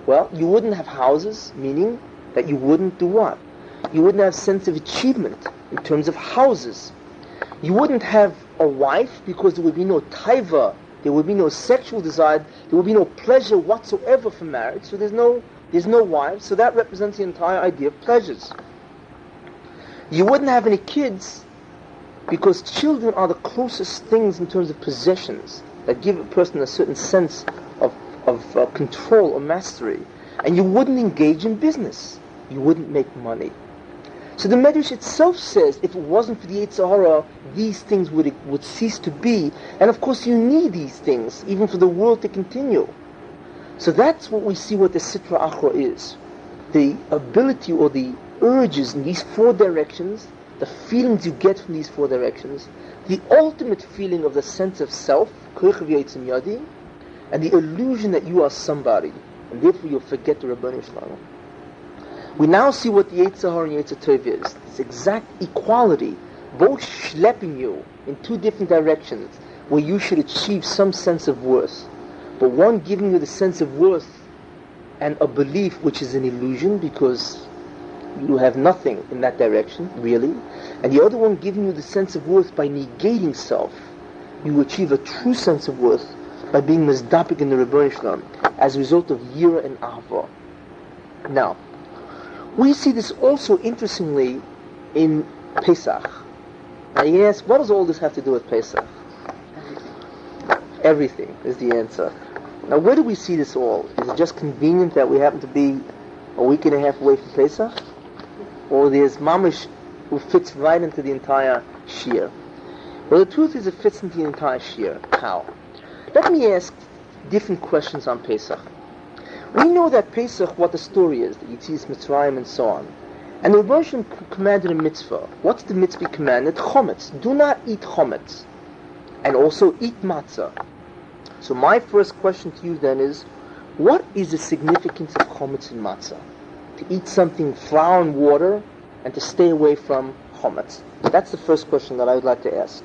Well, you wouldn't have houses, meaning that you wouldn't do what? You wouldn't have sense of achievement in terms of houses. You wouldn't have a wife, because there would be no taiva, there would be no sexual desire, there would be no pleasure whatsoever for marriage, so there's no wives, so that represents the entire idea of pleasures. You wouldn't have any kids, because children are the closest things in terms of possessions that give a person a certain sense of control or mastery. And you wouldn't engage in business. You wouldn't make money. So the Medrash itself says, if it wasn't for the Yitzser Hara, these things would cease to be. And of course you need these things, even for the world to continue. So that's what we see what the Sitra Achra is. The ability or the urges in these 4 directions, the feelings you get from these 4 directions, the ultimate feeling of the sense of self, and the illusion that you are somebody, and therefore you'll forget the Rabbanu Shalom. We now see what the Yitzser Hara and Yitzser Tov is. This exact equality, both schlepping you in 2 different directions, where you should achieve some sense of worth. But one giving you the sense of worth and a belief which is an illusion, because you have nothing in that direction, really. And the other one giving you the sense of worth by negating self. You achieve a true sense of worth by being mizdapik in the Rebbeinu Shalom as a result of yira and ahava. Now, we see this also interestingly in Pesach. Now you ask, what does all this have to do with Pesach? Everything is the answer. Now, where do we see this all? Is it just convenient that we happen to be a week and a half away from Pesach? Or there's mamish who fits right into the entire shiur? Well, the truth is it fits into the entire shiur. How? Let me ask different questions on Pesach. We know that Pesach, what the story is, the Yitzser, Mitzrayim, and so on. And the Rebbe commanded a mitzvah. What's the mitzvah commanded? Chometz. Do not eat chometz. And also eat matzah. So my first question to you then is, what is the significance of chometz and matzah? To eat something flour and water, and to stay away from chometz. That's the first question that I would like to ask.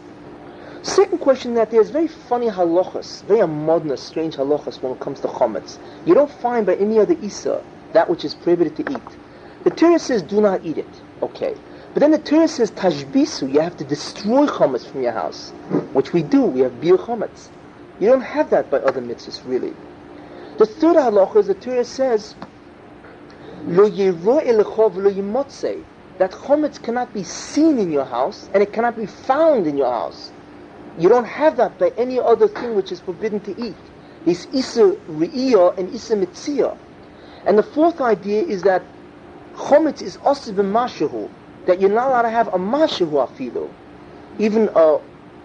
Second question, that there's very funny halachas, very modern, strange halachas when it comes to chometz. You don't find by any other Yitzser that which is prohibited to eat. The Torah says do not eat it. Okay. But then the Torah says tashbisu, you have to destroy chometz from your house. Which we do, we have bir chometz. You don't have that by other mitzvahs, really. The third halacha is the Torah says lo yiro elecho v'lo yimotzei, that chometz cannot be seen in your house and it cannot be found in your house. You don't have that by any other thing which is forbidden to eat. It's Yitzser Re'iyah and Yitzser Mitziyah. And the fourth idea is that chometz is also b'mashahu, that you're not allowed to have a mashahu afilu, even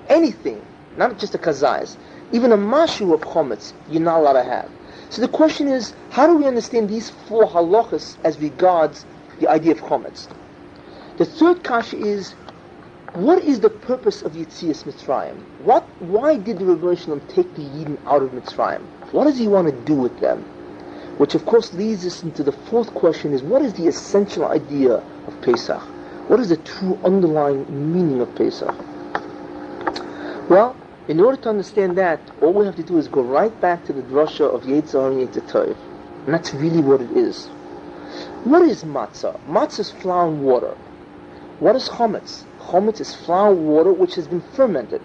anything, not just a kazayas, even a mashahu of chometz you're not allowed to have. So the question is, how do we understand these four halachas as regards the idea of chometz? The third kasha is, what is the purpose of Yetzias Mitzrayim? Why did the Rebbe Shalom take the Yidden out of Mitzrayim? What does he want to do with them? Which of course leads us into the fourth question is, what is the essential idea of Pesach? What is the true underlying meaning of Pesach? Well, in order to understand that, all we have to do is go right back to the drasha of Yitzser and Yitzser. And that's really what it is. What is matzah? Matzah is flour and water. What is chometz? Chometz is flour and water which has been fermented.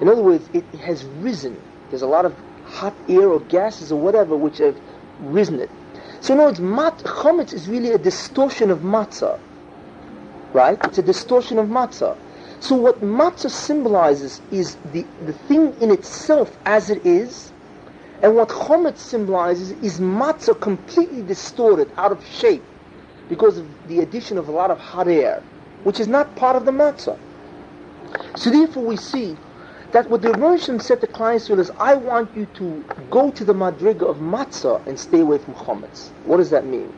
In other words, it has risen. There's a lot of hot air or gases or whatever which have risen it. So in other words, chometz is really a distortion of matzah. Right? It's a distortion of matzah. So what matzah symbolizes is the thing in itself as it is, and what chometz symbolizes is matzah completely distorted, out of shape, because of the addition of a lot of hot air, which is not part of the matzah. So therefore we see that what the Rebbe said to Klal Yisrael is, I want you to go to the madriga of matzah and stay away from chometz. What does that mean?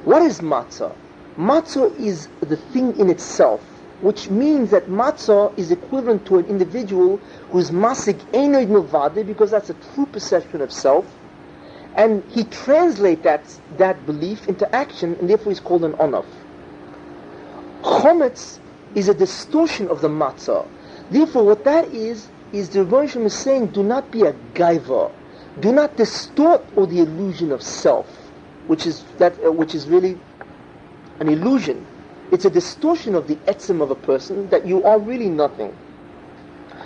What is matzah? Matzah is the thing in itself, which means that matzah is equivalent to an individual who's masig einoid milvade, because that's a true perception of self, and he translates that belief into action, and therefore he's called an onof. Chometz is a distortion of the matzah. Therefore what that is the Rebbe is saying, do not be a gaiva, do not distort all the illusion of self, which is really an illusion. It's a distortion of the etzem of a person, that you are really nothing.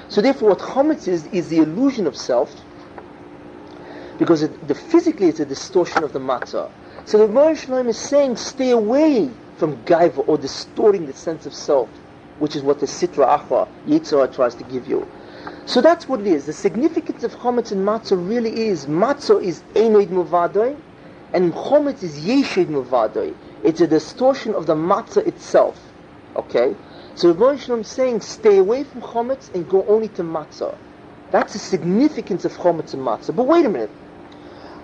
So therefore what chometz is the illusion of self, because physically it's a distortion of the matzah. So the Rebbe Shalom is saying, stay away from gaiva, or distorting the sense of self, which is what the sitra achra, Yitzser, tries to give you. So that's what it is. The significance of chometz and matzah really is, matzah is einoid milvadoi, and chometz is yeshid milvadoi. It's a distortion of the matzah itself. Okay? So Rebbe Shalom is saying, stay away from chometz and go only to matzah. That's the significance of chometz and matzah. But wait a minute.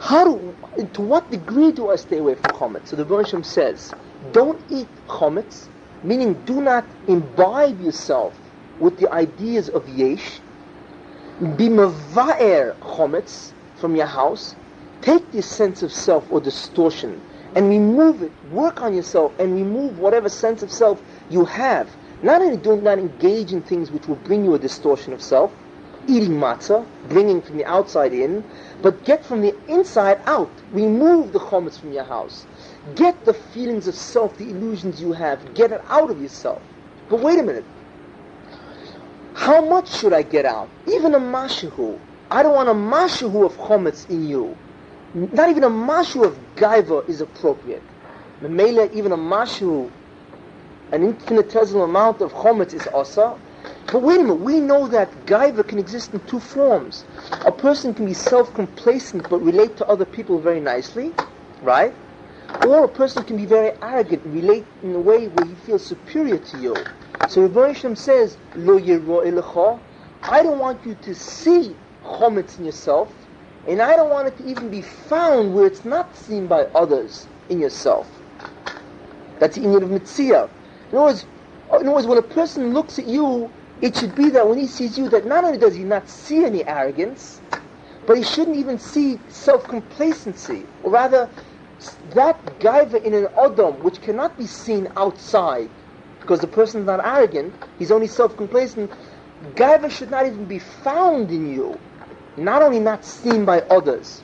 To what degree do I stay away from chometz? So the Rebbe Shalom says, don't eat chometz, meaning do not imbibe yourself with the ideas of yesh. Be mava'er chometz from your house. Take this sense of self or distortion and remove it. Work on yourself and remove whatever sense of self you have. Not only do not engage in things which will bring you a distortion of self, eating matzah, bringing from the outside in, but get from the inside out. Remove the chometz from your house. Get the feelings of self, the illusions you have, get it out of yourself. But wait a minute. How much should I get out? Even a mashahu. I don't want a mashahu of chometz in you. Not even a mashu of gaiva is appropriate. Memela, even a mashu, an infinitesimal amount of chometz is asa. But wait a minute, we know that gaiva can exist in two forms. A person can be self-complacent but relate to other people very nicely, right? Or a person can be very arrogant and relate in a way where he feels superior to you. So Rebbeinu Shalom says, Lo yiro elecha, I don't want you to see chometz in yourself, and I don't want it to even be found where it's not seen by others in yourself. That's the inyan of mitzvah. In other words, when a person looks at you, it should be that when he sees you, that not only does he not see any arrogance, but he shouldn't even see self-complacency. Or rather, that gaiva in an adam, which cannot be seen outside, because the person is not arrogant, he's only self-complacent, gaiva should not even be found in you, not only not seen by others.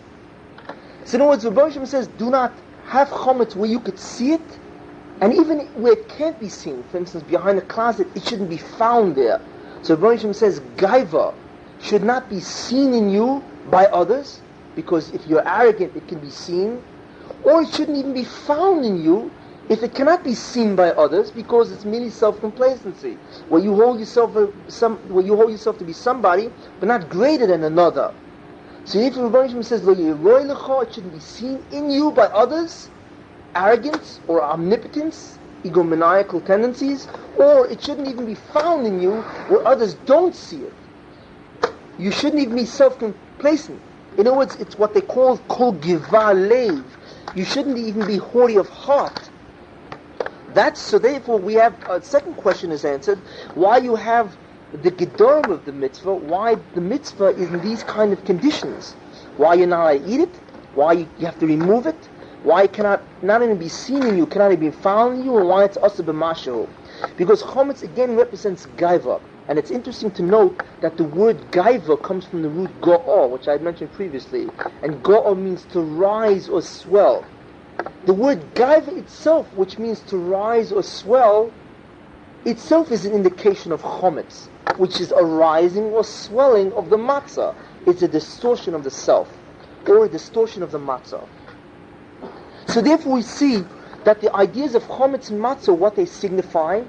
So in other words, Rebbeinu Shalom says, do not have chometz where you could see it, and even where it can't be seen, for instance, behind a closet, it shouldn't be found there. So Rebbeinu Shalom says, gaiva should not be seen in you by others, because if you're arrogant, it can be seen, or it shouldn't even be found in you if it cannot be seen by others, because it's merely self-complacency, where you hold yourself to be somebody, but not greater than another. So if Rebbeinu Shalom says, Lo yiroi lecha, it shouldn't be seen in you by others, arrogance or omnipotence, egomaniacal tendencies, or it shouldn't even be found in you where others don't see it. You shouldn't even be self-complacent. In other words, it's what they call kol giva lev. You shouldn't even be haughty of heart. So therefore we have a second question is answered, why you have the gedorim of the mitzvah, why the mitzvah is in these kind of conditions, why you're not allowed to eat it, why you have to remove it, why it cannot not even be seen in you, cannot even be found in you, and why it's also b'mashahu. Because chometz again represents gaiva, and it's interesting to note that the word gaiva comes from the root go'or, which I had mentioned previously, and go'or means to rise or swell. The word gaiva itself, which means to rise or swell, itself is an indication of chometz, which is a rising or swelling of the matzah. It's a distortion of the self, or a distortion of the matzah. So therefore we see that the ideas of chometz and matzah, what they signify,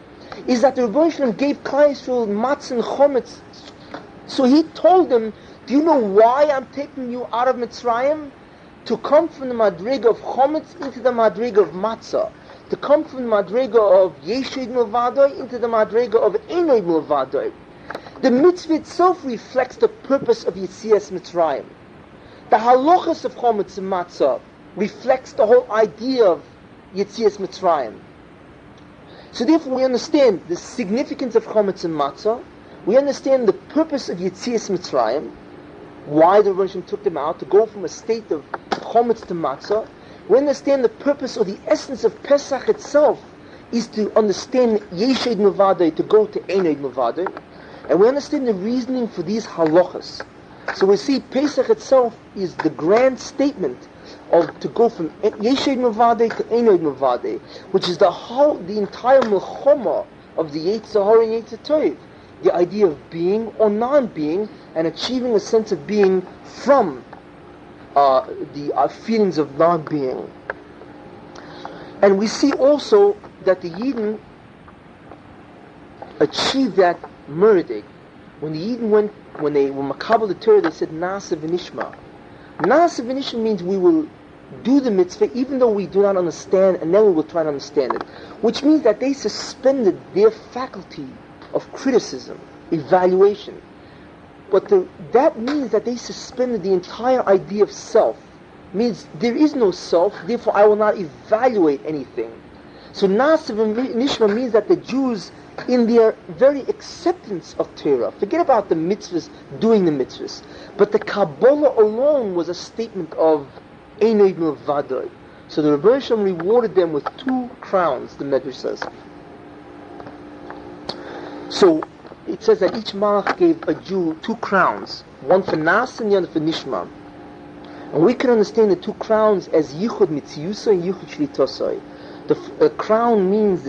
is that the Rebbeinu Shalom gave Klal Yisrael matzah and chometz. So he told them, do you know why I'm taking you out of Mitzrayim? To come from the madriga of chometz into the madriga of matzah. To come from the madriga of yeshed milvadoi into the madriga of enod milvadoi. The mitzvah itself reflects the purpose of Yetzias Mitzrayim. The halachas of chometz and matzah reflects the whole idea of Yetzias Mitzrayim. So therefore we understand the significance of chometz and matzah. We understand the purpose of Yetzias Mitzrayim, why the Rebbeinu Shalom took them out, to go from a state of chometz to matzah. We understand the purpose or the essence of Pesach itself is to understand yeshed milvadoi, to go to enod milvadoi. And we understand the reasoning for these halachas. So we see Pesach itself is the grand statement of to go from yeshed milvadoi to enod milvadoi, which is the entire milchama of the Yitzser and Yitzser Tov, the idea of being or non-being, and achieving a sense of being from the feelings of non-being. And we see also that the Yidden achieved that murder. When the Yidden when they were makabel the Torah, they said Na'aseh v'nishma. Na'aseh v'nishma means we will do the mitzvah even though we do not understand, and then we will try to understand it. Which means that they suspended their faculty of criticism, evaluation. But that means that they suspended the entire idea of self. Means there is no self, therefore I will not evaluate anything. So Na'aseh v'nishma means that the Jews, in their very acceptance of Torah, forget about the mitzvahs, doing the mitzvahs, but the Kabbalah alone was a statement of enod milvadoi. So the Rebbeinu Shalom rewarded them with 2 crowns, the Medrash says. So it says that each Malach gave a Jew 2 crowns, one for Nas and the other for Nishma. And we can understand the 2 crowns as Yichud Mitziyusa and Yichud Shlitosai. The crown means,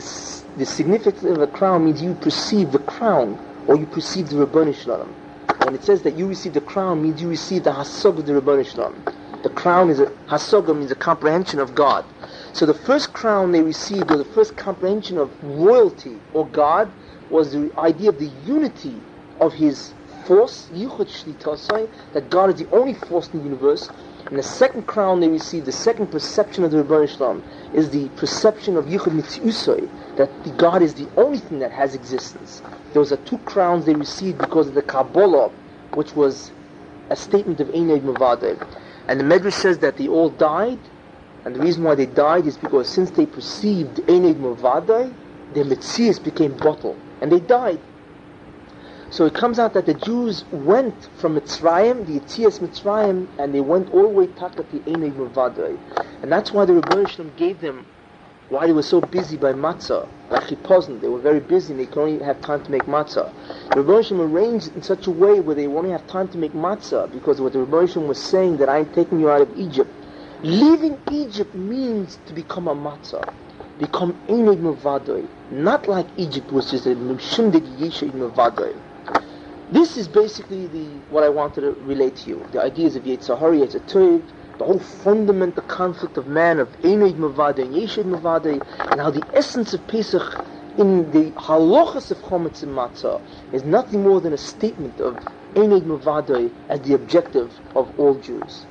the significance of a crown means you perceive the crown, or you perceive the Rebbeinu Shalom. When it says that you receive the crown, means you receive the Hasog of the Rebbeinu Shalom. The crown is Hasoga, means a comprehension of God. So the first crown they received, or the first comprehension of royalty or God, was the idea of the unity of his force, Yichud Shlitasai, that God is the only force in the universe. And the second crown they received, the second perception of the Rebbeinu Shalom, is the perception of Yichud Mitziusai, that the God is the only thing that has existence. Those are two crowns they received because of the Kabbalah, which was a statement of Einay Mavadeh. And the Medrash says that they all died, and the reason why they died is because since they perceived Einay Mavadeh, their Metzius became bottled, and they died. So it comes out that the Jews went from Mitzrayim, the Yetzias Mitzrayim, and they went all the way takat the Einay Mavadeh. And that's why the Rebbeinu Shalom gave them, why they were so busy by matzah, like chipazon. They were very busy and they could only have time to make matzah. The Rebbeinu Shalom arranged it in such a way where they only have time to make matzah, because what the Rebbeinu Shalom was saying, that I am taking you out of Egypt. Leaving Egypt means to become a matzah, become Einay Mavadeh, not like Egypt, which is a Mshundig Yesha Mavadeh. This is basically what I wanted to relate to you. The ideas of Yitzser, Yitzser Tov, the whole fundamental conflict of man, of Einay Mavadeh and Yeshid Mavadeh, and how the essence of Pesach in the halachas of Chometz and Matzah is nothing more than a statement of Einay Mavadeh as the objective of all Jews.